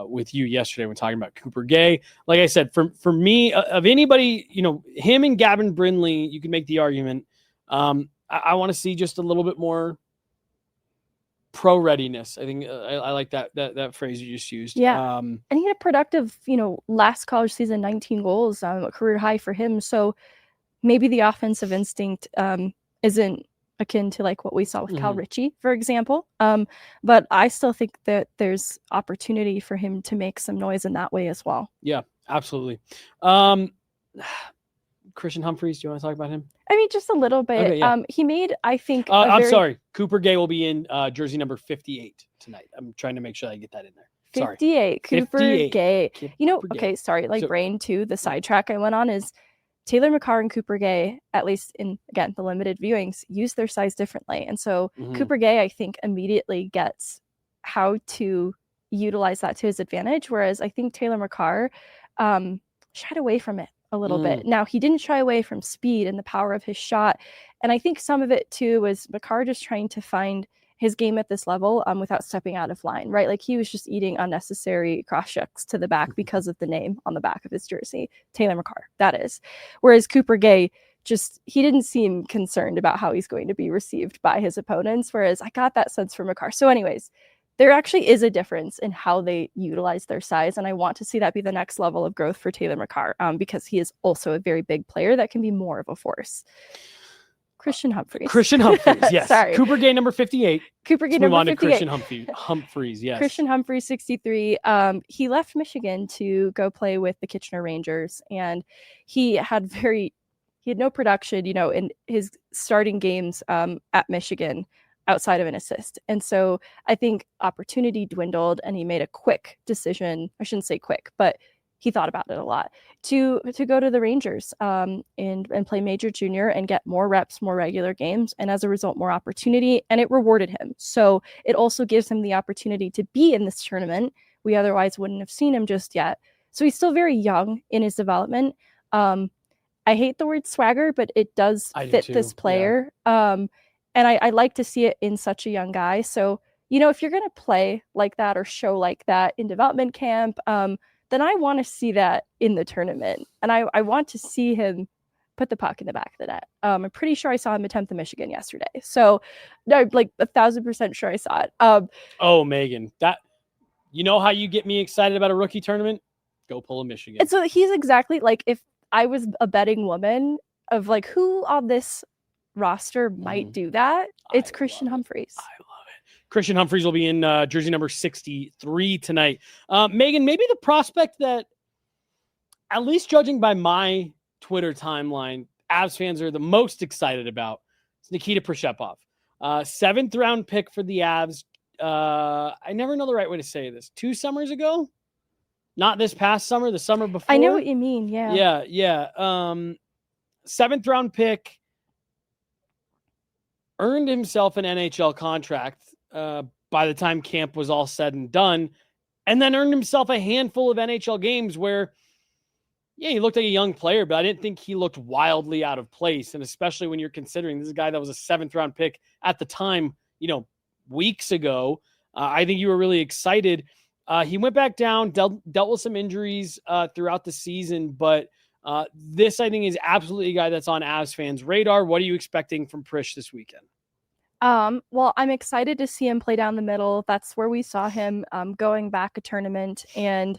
with you yesterday when talking about Cooper Gay. Like I said, for me, of anybody, him and Gavin Brindley, you can make the argument. I want to see just a little bit more pro readiness. I think I like that phrase you just used. Yeah. And he had a productive, last college season, 19 goals, a career high for him. So maybe the offensive instinct isn't akin to what we saw with Cal Ritchie, for example. But I still think that there's opportunity for him to make some noise in that way as well. Yeah, absolutely. Christian Humphreys, do you want to talk about him? I mean, just a little bit. Okay, yeah. He made, I think... sorry. Cooper Gay will be in jersey number 58 tonight. I'm trying to make sure I get that in there. 58. Sorry. Cooper 58. Gay. Cooper Gay. Okay, sorry. Brain too, the sidetrack I went on is Taylor McCarr and Cooper Gay, at least in, again, the limited viewings, use their size differently. And so Cooper Gay, I think, immediately gets how to utilize that to his advantage, whereas I think Taylor McCarr shied away from it a little bit. Now, he didn't shy away from speed and the power of his shot. And I think some of it, too, was McCarr just trying to find his game at this level without stepping out of line, right? He was just eating unnecessary cross checks to the back because of the name on the back of his jersey. Taylor McCarr, that is. Whereas Cooper Gay, he didn't seem concerned about how he's going to be received by his opponents, whereas I got that sense from McCarr. So anyways, there actually is a difference in how they utilize their size, and I want to see that be the next level of growth for Taylor McCarr because he is also a very big player that can be more of a force. Christian Humphreys, yes. Sorry. Cooper Gay, number 58. Cooper Gay, number 58. Christian Humphreys, yes. Christian Humphreys, 63. He left Michigan to go play with the Kitchener Rangers, and he had no production, in his starting games at Michigan outside of an assist. And so I think opportunity dwindled, and he made a quick decision. I shouldn't say quick, but he thought about it a lot to go to the Rangers and play major junior and get more reps, more regular games, and as a result, more opportunity. And it rewarded him. So it also gives him the opportunity to be in this tournament. We otherwise wouldn't have seen him just yet. So he's still very young in his development. I hate the word swagger, but it does fit this player. Yeah. And I like to see it in such a young guy. So, if you're going to play like that or show like that in development camp, then I want to see that in the tournament. And I want to see him put the puck in the back of the net. I'm pretty sure I saw him attempt the Michigan yesterday. So I'm like 1,000% sure I saw it. Oh, Megan, that, you know how you get me excited about a rookie tournament? Go pull a Michigan. And so he's exactly like, if I was a betting woman of like who on this roster might do that, it's Christian Humphries. I love it. Christian Humphries will be in jersey number 63 tonight. Megan, maybe the prospect that, at least judging by my Twitter timeline, Avs fans are the most excited about is Nikita Prishepov. 7th round pick for the Avs. I never know the right way to say this. 2 summers ago? Not this past summer, the summer before. I know what you mean. Yeah. Yeah. 7th round pick. Earned himself an NHL contract by the time camp was all said and done. And then earned himself a handful of NHL games where, yeah, he looked like a young player, but I didn't think he looked wildly out of place. And especially when you're considering this is a guy that was a 7th round pick at the time, weeks ago. I think you were really excited. He went back down, dealt with some injuries throughout the season, but this, I think, is absolutely a guy that's on Avs fans' radar. What are you expecting from Prish this weekend? Well, I'm excited to see him play down the middle. That's where we saw him going back a tournament, and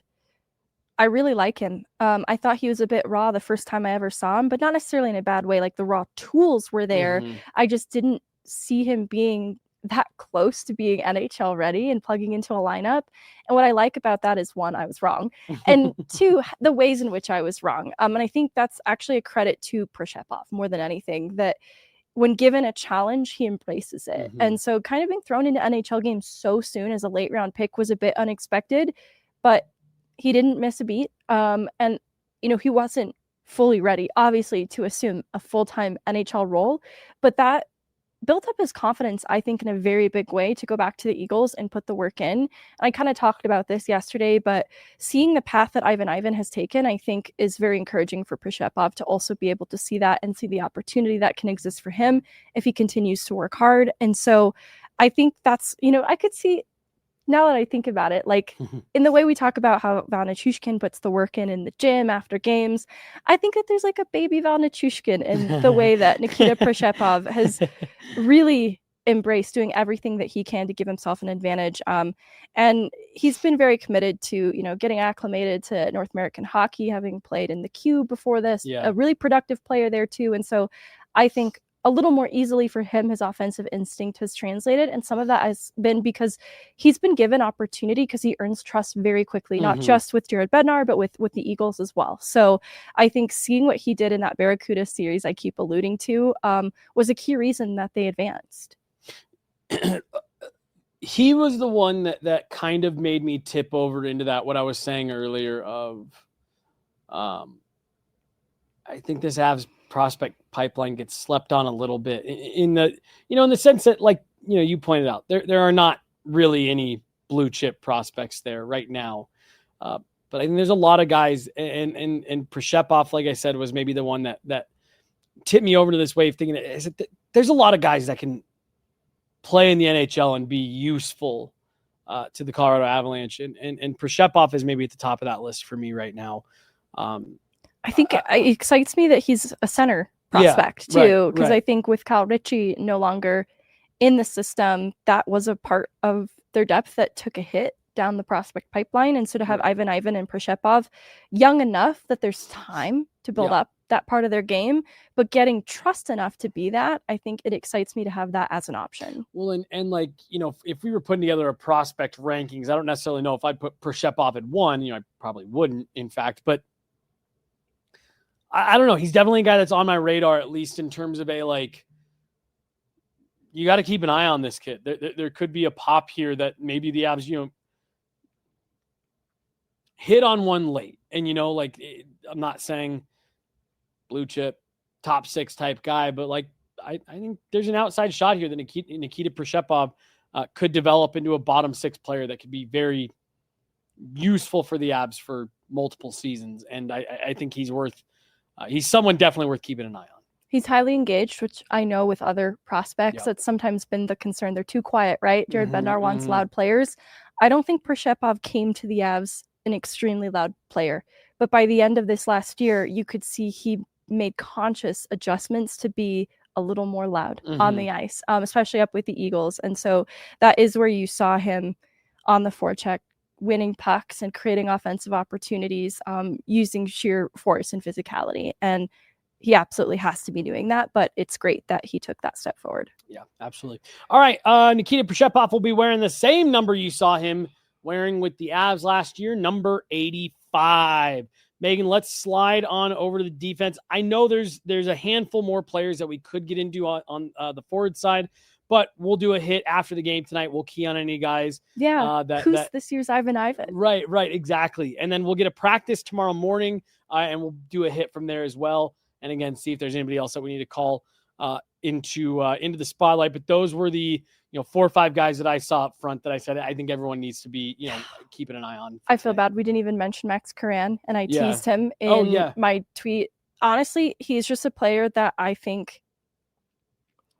I really like him. I thought he was a bit raw the first time I ever saw him, but not necessarily in a bad way. Like, the raw tools were there. Mm-hmm. I just didn't see him being that close to being NHL ready and plugging into a lineup. And what I like about that is, 1, I was wrong. And 2, the ways in which I was wrong. And I think that's actually a credit to Prishepov more than anything, that when given a challenge, he embraces it. Mm-hmm. And so kind of being thrown into NHL games so soon as a late round pick was a bit unexpected, but he didn't miss a beat. And, he wasn't fully ready, obviously, to assume a full-time NHL role, but that built up his confidence, I think, in a very big way to go back to the Eagles and put the work in. And I kind of talked about this yesterday, but seeing the path that Ivan has taken, I think, is very encouraging for Prishepov to also be able to see that and see the opportunity that can exist for him if he continues to work hard. And so I think that's, I could see, now that I think about it, like in the way we talk about how Val Nichushkin puts the work in the gym after games, I think that there's like a baby Val Nichushkin in the way that Nikita Prishepov has really embraced doing everything that he can to give himself an advantage. And he's been very committed to, getting acclimated to North American hockey, having played in the Q before this, a really productive player there too. And so I think a little more easily for him, his offensive instinct has translated. And some of that has been because he's been given opportunity, because he earns trust very quickly, not just with Jared Bednar, but with the Eagles as well. So I think seeing what he did in that Barracuda series I keep alluding to was a key reason that they advanced. He was the one that kind of made me tip over into that, what I was saying earlier of, I think this Avs prospect pipeline gets slept on a little bit in the, in the sense that, like, you pointed out, there are not really any blue chip prospects there right now. But I think there's a lot of guys, and Prishepov, like I said, was maybe the one that tipped me over to this wave, thinking that there's a lot of guys that can play in the NHL and be useful to the Colorado Avalanche. And Prishepov is maybe at the top of that list for me right now. I think it excites me that he's a center prospect too, because I think with Kyle Ritchie no longer in the system, that was a part of their depth that took a hit down the prospect pipeline. And so to have Ivan and Prishepov young enough that there's time to build up that part of their game, but getting trust enough to be that, I think it excites me to have that as an option. Well, and like, if we were putting together a prospect rankings, I don't necessarily know if I'd put Prishepov at 1, I probably wouldn't, in fact, but I don't know. He's definitely a guy that's on my radar, at least in terms of you got to keep an eye on this kid. There could be a pop here that maybe the Avs, hit on one late. And, I'm not saying blue chip, top 6 type guy, but I think there's an outside shot here that Nikita Prishepov could develop into a bottom 6 player that could be very useful for the Avs for multiple seasons. And I think he's someone definitely worth keeping an eye on. He's highly engaged, which I know with other prospects, that's sometimes been the concern. They're too quiet, right? Jared Bednar wants loud players. I don't think Prishepov came to the Avs an extremely loud player, but by the end of this last year, you could see he made conscious adjustments to be a little more loud on the ice, especially up with the Eagles. And so that is where you saw him on the forecheck, winning pucks and creating offensive opportunities, using sheer force and physicality. And he absolutely has to be doing that, but it's great that he took that step forward. Yeah, absolutely. All right, Nikita Prishepov will be wearing the same number you saw him wearing with the Avs last year, number 85. Megan, let's slide on over to the defense. I know there's a handful more players that we could get into on the forward side, but we'll do a hit after the game tonight. We'll key on any guys. Yeah, who's this year's Ivan? Right, exactly. And then we'll get a practice tomorrow morning, and we'll do a hit from there as well. And again, see if there's anybody else that we need to call into the spotlight. But those were the 4 or 5 guys that I saw up front that I said I think everyone needs to be keeping an eye on. I feel bad we didn't even mention Max Curran, and I teased him in my tweet. Honestly, he's just a player that I think,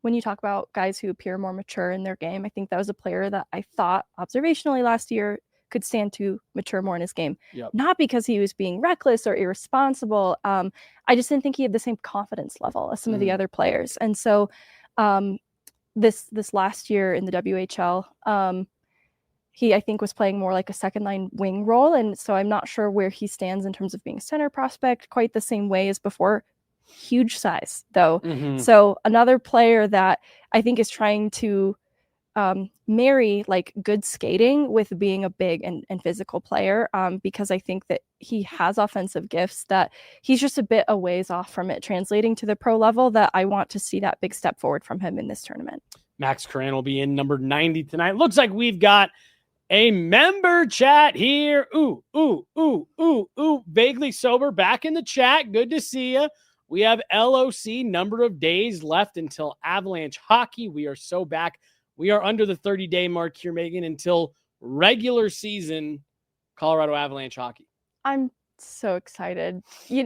when you talk about guys who appear more mature in their game, I think that was a player that I thought observationally last year could stand to mature more in his game. Not because he was being reckless or irresponsible. I just didn't think he had the same confidence level as some of the other players. And so this last year in the WHL, he, I think, was playing more like a second line wing role. And so I'm not sure where he stands in terms of being a center prospect quite the same way as before. Huge size, though. So another player that I think is trying to marry like good skating with being a big and physical player, because I think that he has offensive gifts that he's just a bit a ways off from it translating to the pro level, that I want to see that big step forward from him in this tournament. Max Curran will be in number 90 tonight. Looks like we've got a member chat here. Ooh. Vaguely Sober back in the chat. Good to see you. We have LOC, number of days left until Avalanche hockey. We are so back. We are under the 30-day mark here, Megan, until regular season Colorado Avalanche hockey. I'm so excited. We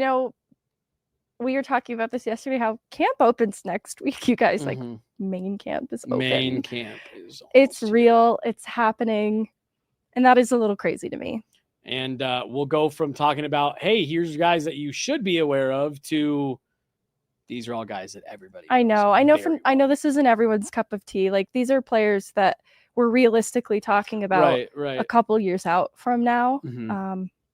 were talking about this yesterday, how camp opens next week, you guys. Like, main camp is open. Main camp is it's real. It's happening. And that is a little crazy to me. And we'll go from talking about, hey, here's guys that you should be aware of, to these are all guys that everybody knows. I know this isn't everyone's cup of tea. Like, these are players that we're realistically talking about a couple years out from now.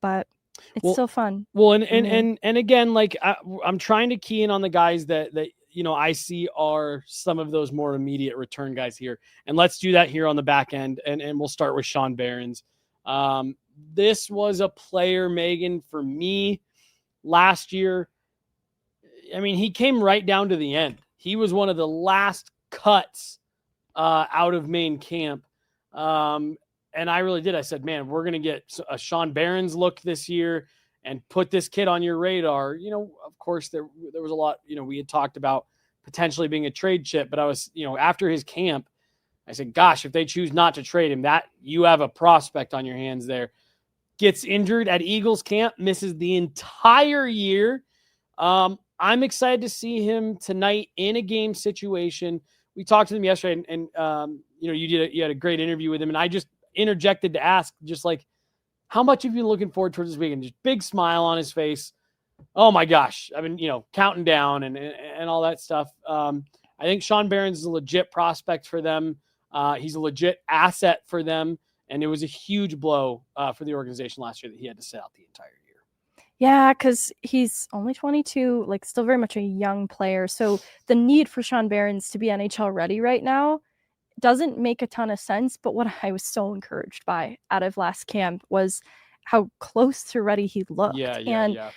But it's still fun. Well, and again, like I'm trying to key in on the guys that I see are some of those more immediate return guys here. And let's do that here on the back end. And we'll start with Sean Behrens. This was a player, Megan, for me last year. I mean, he came right down to the end. He was one of the last cuts out of main camp. And I really did. I said, man, we're going to get a Sean Behrens look this year and put this kid on your radar. Of course, there was a lot, we had talked about potentially being a trade chip, but I was, after his camp, I said, gosh, if they choose not to trade him, that you have a prospect on your hands there. Gets injured at Eagles camp, misses the entire year. I'm excited to see him tonight in a game situation. We talked to him yesterday, and you had a great interview with him, and I just interjected to ask, just like, how much have you been looking forward towards this weekend? Just big smile on his face. Oh my gosh, I've been counting down and all that stuff. I think Sean Behrens is a legit prospect for them. He's a legit asset for them, and it was a huge blow for the organization last year that he had to sit out the entire year. Yeah, because he's only 22, like still very much a young player. So the need for Sean Behrens to be NHL ready right now doesn't make a ton of sense. But what I was so encouraged by out of last camp was how close to ready he looked. Yeah.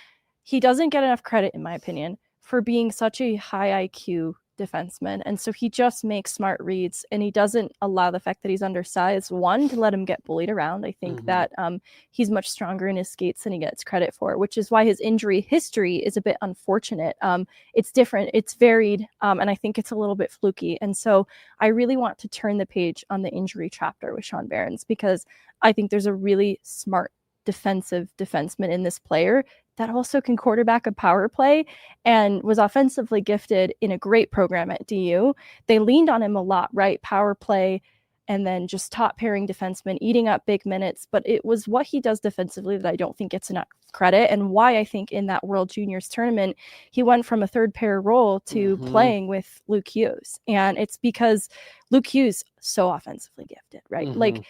He doesn't get enough credit, in my opinion, for being such a high IQ defenseman. And so he just makes smart reads, and he doesn't allow the fact that he's undersized, one, to let him get bullied around. I think that he's much stronger in his skates than he gets credit for, which is why his injury history is a bit unfortunate. It's different, it's varied, and I think it's a little bit fluky. And so I really want to turn the page on the injury chapter with Sean Behrens, because I think there's a really smart defensive defenseman in this player that also can quarterback a power play and was offensively gifted in a great program at DU. They leaned on him a lot, right? Power play, and then just top pairing defenseman, eating up big minutes. But it was what he does defensively that I don't think gets enough credit, and why I think in that World Juniors tournament, he went from a third pair role to playing with Luke Hughes. And it's because Luke Hughes so offensively gifted, right? Like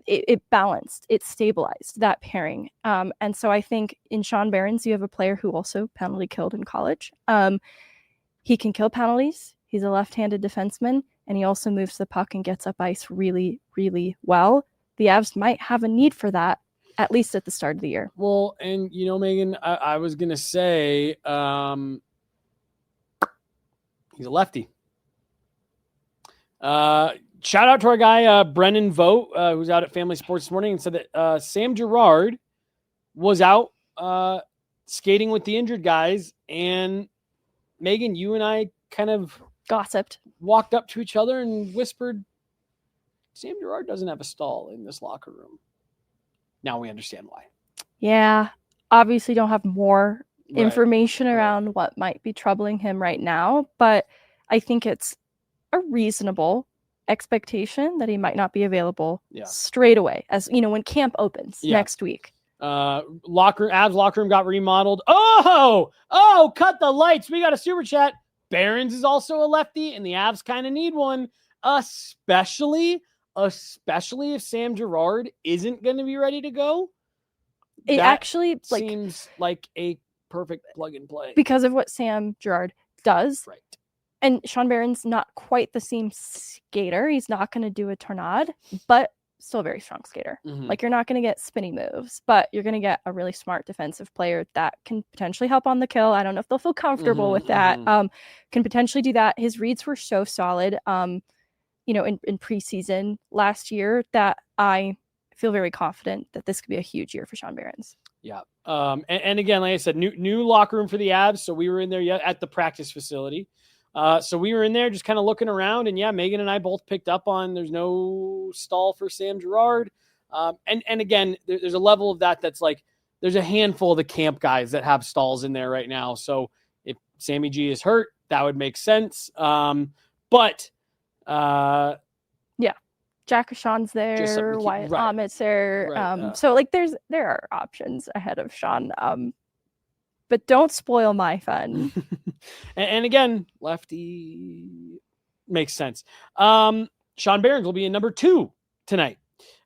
it balanced, it stabilized that pairing. And so I think in Sean Behrens, you have a player who also penalty killed in college. He can kill penalties. He's a left-handed defenseman, and he also moves the puck and gets up ice really, really well. The Avs might have a need for that, at least at the start of the year. Well, and Megan, I was gonna say, he's a lefty. Shout out to our guy Brennan Vogt, who's out at Family Sports this morning, and said that Sam Girard was out skating with the injured guys, and Megan, you and I kind of gossiped, walked up to each other and whispered, Sam Girard doesn't have a stall in this locker room. Now we understand why. Yeah, obviously don't have more information around what might be troubling him right now, but I think it's a reasonable expectation that he might not be available straight away, as when camp opens next week. Avs locker room got remodeled. Cut the lights. We got a super chat. Behrens is also a lefty, and the Avs kind of need one, especially if Sam Girard isn't going to be ready to go. It actually seems like a perfect plug and play because of what Sam Girard does. Right. And Sean Behrens, not quite the same skater. He's not going to do a tornado, but still a very strong skater. Like, you're not going to get spinny moves, but you're going to get a really smart defensive player that can potentially help on the kill. I don't know if they'll feel comfortable with that. Can potentially do that. His reads were so solid, in preseason last year, that I feel very confident that this could be a huge year for Sean Behrens. Yeah. And again, like I said, new locker room for the Avs. So we were in there at the practice facility. So we were in there just kind of looking around, and Megan and I both picked up on there's no stall for Sam Girard. And again, there's a level of that's like, there's a handful of the camp guys that have stalls in there right now. So if Sammy G is hurt, that would make sense. Jack Sean's there, Wyatt Amit's there. Right, so there are options ahead of Sean. But don't spoil my fun. and again, lefty makes sense. Sean Behrens will be in number 2 tonight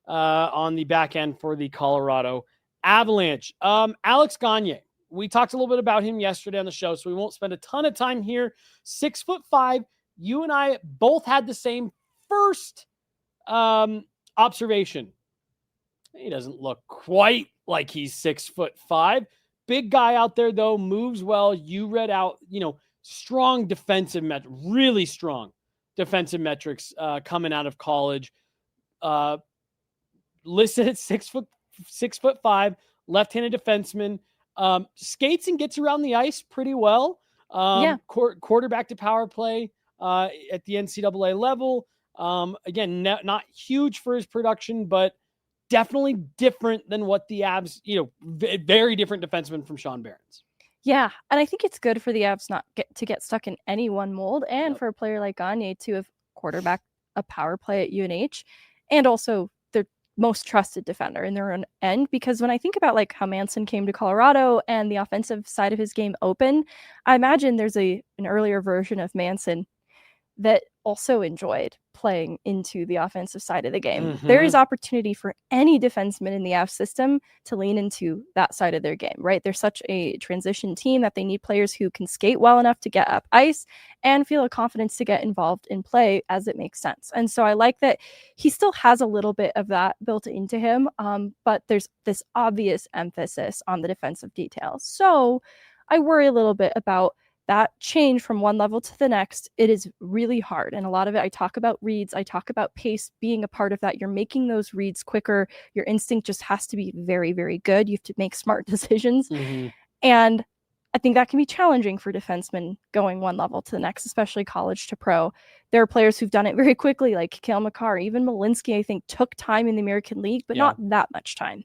on the back end for the Colorado Avalanche. Alex Gagne, we talked a little bit about him yesterday on the show, so we won't spend a ton of time here. 6'5". You and I both had the same first observation. He doesn't look quite like he's 6'5". Big guy out there, though, moves well. You read out, strong defensive really strong defensive metrics coming out of college. Listed at 6'5", left-handed defenseman. Skates and gets around the ice pretty well. Quarterback to power play at the NCAA level. Again, not huge for his production, but definitely different than what the Avs, very different defenseman from Sean Behrens. Yeah, and I think it's good for the Avs not to get stuck in any one mold, and for a player like Gagne to have quarterback a power play at UNH, and also their most trusted defender in their own end. Because when I think about how Manson came to Colorado and the offensive side of his game open, I imagine there's an earlier version of Manson that also enjoyed playing into the offensive side of the game. There is opportunity for any defenseman in the Avs system to lean into that side of their game, right? They're such a transition team that they need players who can skate well enough to get up ice and feel a confidence to get involved in play as it makes sense. And so I like that he still has a little bit of that built into him, but there's this obvious emphasis on the defensive details. So I worry a little bit about that change from one level to the next. It is really hard. And a lot of it, I talk about reads, I talk about pace being a part of that. You're making those reads quicker. Your instinct just has to be very, very good. You have to make smart decisions. And I think that can be challenging for defensemen going one level to the next, especially college to pro. There are players who've done it very quickly, like Kale McCarr. Even Malinsky, I think, took time in the American League, but not that much time.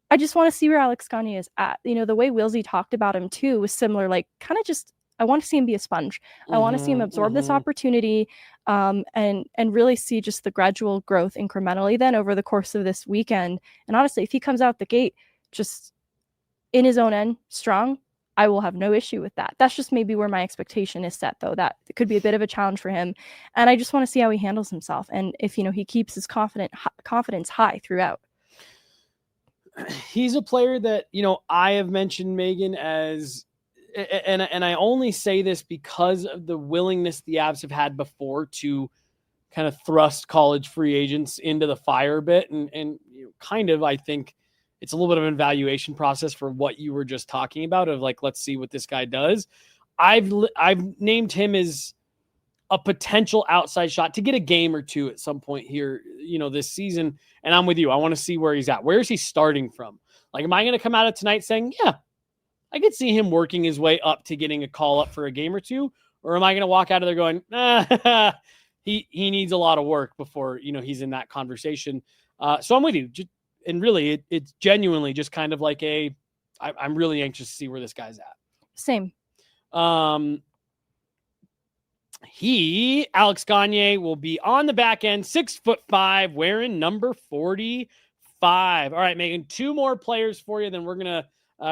I just want to see where Alex Gagne is at. The way Wilsey talked about him too was similar, kind of just I want to see him be a sponge. I want to see him absorb this opportunity, and really see just the gradual growth incrementally then over the course of this weekend. And honestly, if he comes out the gate just in his own end strong, I will have no issue with that. That's just maybe where my expectation is set, though. That it could be a bit of a challenge for him, and I just want to see how he handles himself, and if he keeps his confidence high throughout. He's a player that I have mentioned Megan as, and I only say this because of the willingness the Avs have had before to kind of thrust college free agents into the fire a bit, and kind of I think it's a little bit of an evaluation process for what you were just talking about of like, let's see what this guy does. I've named him as a potential outside shot to get a game or two at some point here, this season. And I'm with you. I want to see where he's at. Where is he starting from? Like, am I going to come out of tonight saying, yeah, I could see him working his way up to getting a call up for a game or two? Or am I going to walk out of there going, he needs a lot of work before, he's in that conversation. So I'm with you. And really, it's genuinely just kind of like I'm really anxious to see where this guy's at. Same. Alex Gagne will be on the back end, 6'5", wearing number 45. All right, Megan, 2 more players for you, then we're going to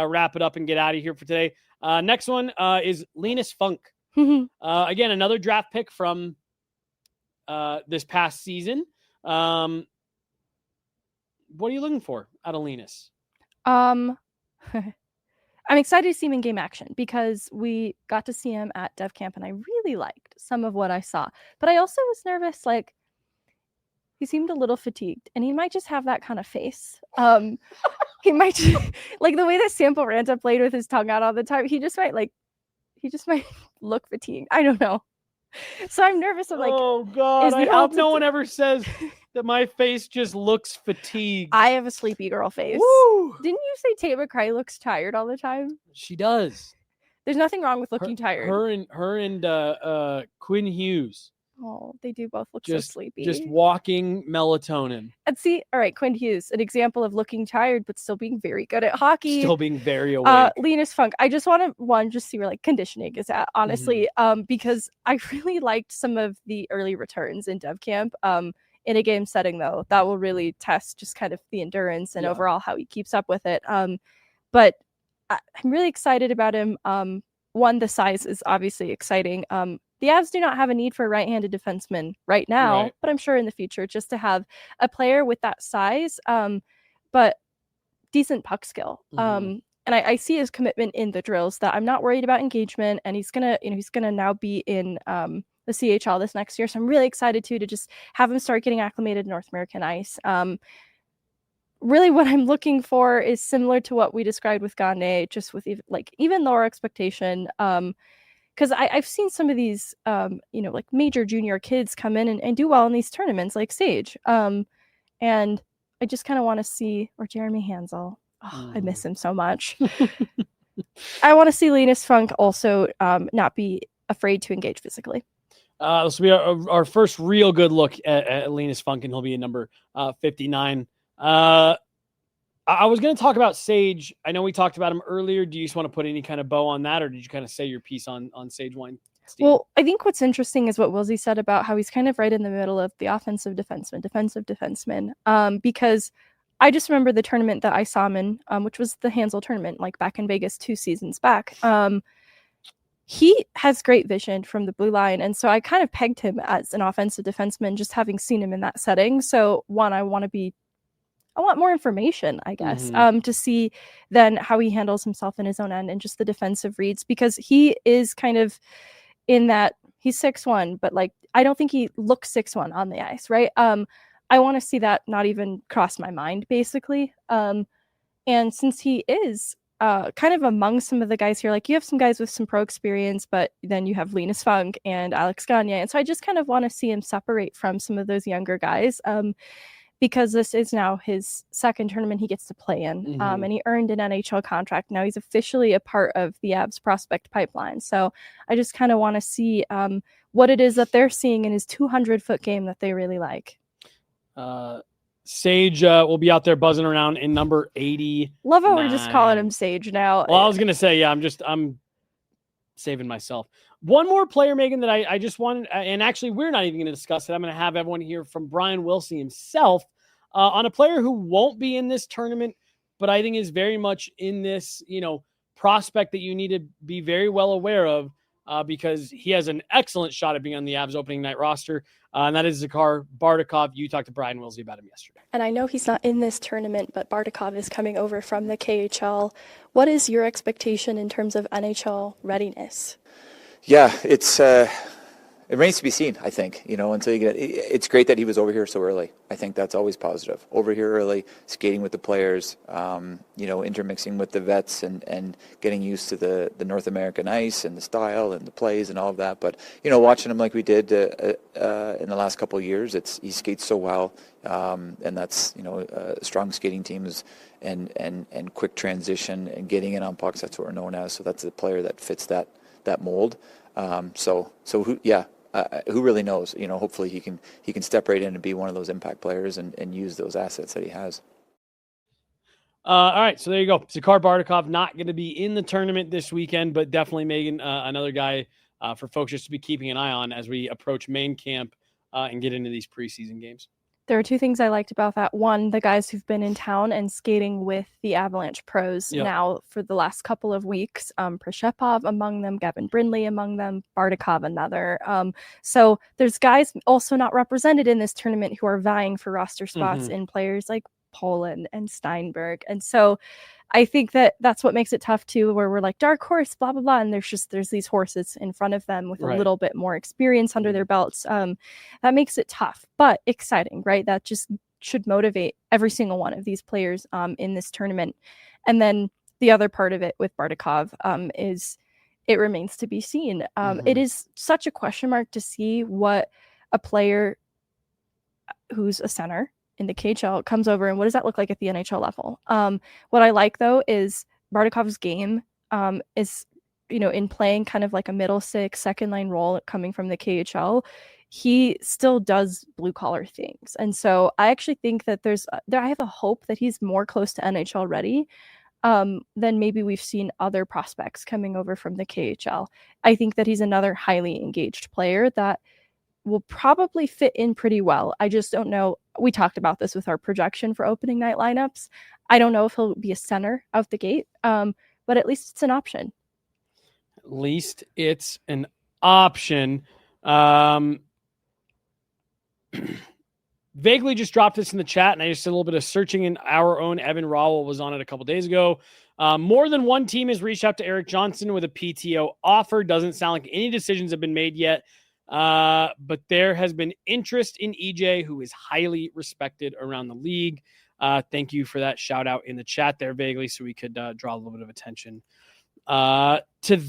wrap it up and get out of here for today. Next one is Linus Funk. Again, another draft pick from this past season. What are you looking for out of Linus? I'm excited to see him in game action because we got to see him at Dev Camp and I really liked some of what I saw. But I also was nervous, like he seemed a little fatigued and he might just have that kind of face. He might just, like the way that Sample Ranta played with his tongue out all the time, he just might look fatigued. I don't know. So I'm nervous of like, oh God, I hope no one ever says that my face just looks fatigued. I have a sleepy girl face. Woo! Didn't you say Tate McRae looks tired all the time? She does. There's nothing wrong with looking tired. Her and Quinn Hughes. Oh, they do both look so sleepy. Just walking melatonin. And see, all right, Quinn Hughes, an example of looking tired but still being very good at hockey. Still being very awake. Linus Funk, I just want to just see where like conditioning is at, honestly, because I really liked some of the early returns in Dev Camp. In a game setting, though, that will really test just kind of the endurance and overall how he keeps up with it. But I'm really excited about him. One, the size is obviously exciting. The Avs do not have a need for a right-handed defenseman right now, but I'm sure in the future, just to have a player with that size, but decent puck skill. And I see his commitment in the drills that I'm not worried about engagement, and he's gonna now be in the CHL this next year. So I'm really excited to just have him start getting acclimated to North American ice. Really what I'm looking for is similar to what we described with Gagne, just with even lower expectation. Because I've seen some of these, like major junior kids come in and do well in these tournaments, like Sage. And I just kind of want to see, or Jeremy Hansel. Oh, I miss him so much. I want to see Linus Funk also not be afraid to engage physically. This will be our first real good look at Linus Funk, and he'll be in number 59. I was going to talk about Sage. I know we talked about him earlier. Do you just want to put any kind of bow on that, or did you kind of say your piece on Sage Weinstein? Well, I think what's interesting is what Wilsey said about how he's kind of right in the middle of the defensive defenseman. Because I just remember the tournament that I saw him in, which was the Hansel tournament, like back in Vegas 2 seasons back. He has great vision from the blue line, and so I kind of pegged him as an offensive defenseman, just having seen him in that setting. So one, I want more information, I guess, to see then how he handles himself in his own end and just the defensive reads, because he is kind of in that he's 6'1", but like I don't think he looks 6'1" on the ice, right? I want to see that not even cross my mind, basically. And since he is kind of among some of the guys here, like you have some guys with some pro experience, but then you have Linus Funk and Alex Gagne, and so I just kind of want to see him separate from some of those younger guys. Because this is now his second tournament he gets to play in, and he earned an NHL contract. Now he's officially a part of the Avs prospect pipeline. So I just kind of want to see what it is that they're seeing in his 200-foot game that they really like. Sage will be out there buzzing around in number 80. Love how we're just calling him Sage now. Well, I was going to say, yeah, I'm saving myself. One more player, Megan, that I just wanted, and actually we're not even going to discuss it. I'm going to have everyone hear from Brian Wilson himself on a player who won't be in this tournament, but I think is very much in this, prospect that you need to be very well aware of because he has an excellent shot at being on the Avs opening night roster, and that is Zakhar Bardakov. You talked to Brian Wilson about him yesterday. And I know he's not in this tournament, but Bardakov is coming over from the KHL. What is your expectation in terms of NHL readiness? Yeah, it remains to be seen, I think, until you it's great that he was over here so early. I think that's always positive. Over here early, skating with the players, intermixing with the vets and getting used to the North American ice and the style and the plays and all of that. But, watching him like we did in the last couple of years, he skates so well. And that's, strong skating teams and quick transition and getting in on pucks. That's what we're known as. So that's a player that fits that mold. Who really knows? Hopefully he can step right in and be one of those impact players and use those assets that he has. All right, so there you go. Zakhar Bardakov not going to be in the tournament this weekend, but definitely Megan, another guy for folks just to be keeping an eye on as we approach main camp and get into these preseason games. There are two things I liked about that. One, the guys who've been in town and skating with the Avalanche pros now for the last couple of weeks. Prashepov among them, Gavin Brindley among them, Bardakov another. So there's guys also not represented in this tournament who are vying for roster spots in players like Poland and Steinberg. And so I think that's what makes it tough too, where we're like dark horse, blah, blah, blah. And there's these horses in front of them with a little bit more experience under their belts. That makes it tough, but exciting, right? That just should motivate every single one of these players in this tournament. And then the other part of it with Bardakov is it remains to be seen. It is such a question mark to see what a player who's a center in the KHL comes over and what does that look like at the NHL level. What I like though is Bardakov's game is, in playing kind of like a middle six, second line role coming from the KHL, he still does blue collar things. And so I actually think that I have a hope that he's more close to NHL ready than maybe we've seen other prospects coming over from the KHL. I think that he's another highly engaged player that will probably fit in pretty well. I just don't know. We talked about this with our projection for opening night lineups. I don't know if he'll be a center out the gate, but at least it's an option. At least it's an option. Vaguely just dropped this in the chat, and I just did a little bit of searching, and our own Evan Rowell was on it a couple days ago. More than one team has reached out to Eric Johnson with a PTO offer. Doesn't sound like any decisions have been made yet. But there has been interest in EJ, who is highly respected around the league. Thank you for that shout out in the chat there, Vaguely, so we could draw a little bit of attention to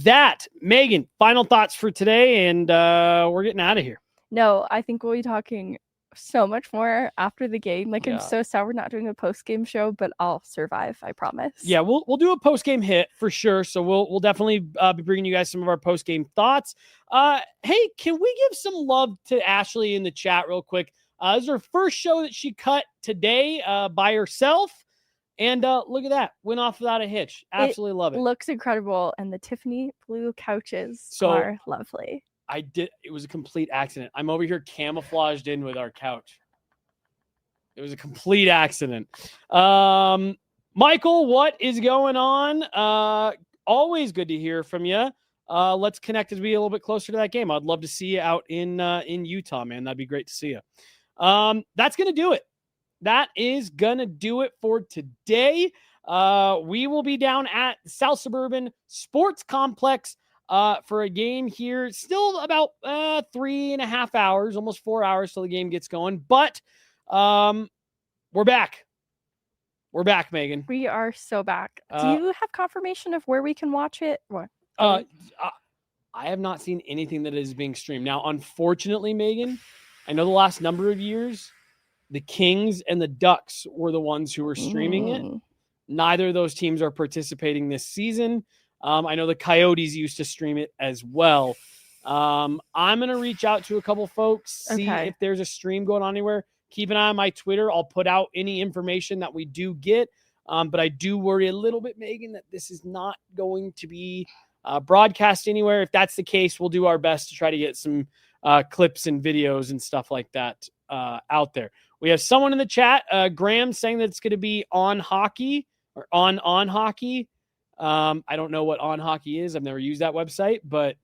that. Megan, final thoughts for today, and we're getting out of here. No, I think we'll be talking so much more after the game. Like, I'm so sad we're not doing a post-game show, but I'll survive, I promise. Yeah, we'll do a post-game hit for sure. So we'll definitely be bringing you guys some of our post-game thoughts. Hey, can we give some love to Ashley in the chat real quick? This is her first show that she cut today by herself. And look at that. Went off without a hitch. Absolutely love it. Looks incredible. And the Tiffany blue couches are lovely. It was a complete accident. I'm over here camouflaged in with our couch. It was a complete accident. Michael, what is going on? Always good to hear from you. Let's connect as we get a little bit closer to that game. I'd love to see you out in Utah, man. That'd be great to see you. That's going to do it. That is going to do it for today. We will be down at South Suburban Sports Complex for a game here. Still about 3.5 hours, almost 4 hours till the game gets going. But we're back. We're back, Megan. We are so back. Do you have confirmation of where we can watch it? What? I have not seen anything that is being streamed. Now, unfortunately, Megan, I know the last number of years, the Kings and the Ducks were the ones who were streaming it. Neither of those teams are participating this season. I know the Coyotes used to stream it as well. I'm going to reach out to a couple folks, see if there's a stream going on anywhere. Keep an eye on my Twitter. I'll put out any information that we do get. But I do worry a little bit, Megan, that this is not going to be broadcast anywhere. If that's the case, we'll do our best to try to get some clips and videos and stuff like that out there. We have someone in the chat, Graham, saying that it's going to be on hockey or on hockey. I don't know what on hockey is. I've never used that website, but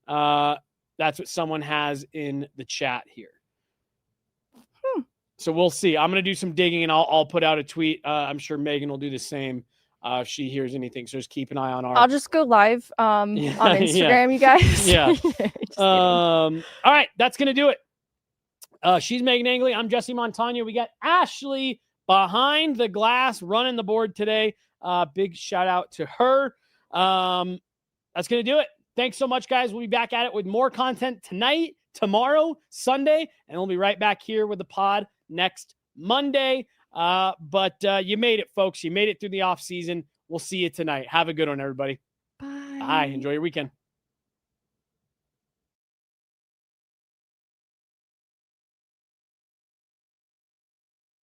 that's what someone has in the chat here. So we'll see. I'm going to do some digging and I'll put out a tweet. I'm sure Megan will do the same if she hears anything. So just keep an eye on our. I'll just go live on Instagram, you guys. Yeah. All right. That's going to do it. She's Meghan Angley. I'm Jesse Montano. We got Ashley behind the glass running the board today. Big shout out to her. That's going to do it. Thanks so much, guys. We'll be back at it with more content tonight, tomorrow, Sunday, and we'll be right back here with the pod next Monday. But you made it, folks. You made it through the off season. We'll see you tonight. Have a good one, everybody. Bye. Bye. Enjoy your weekend.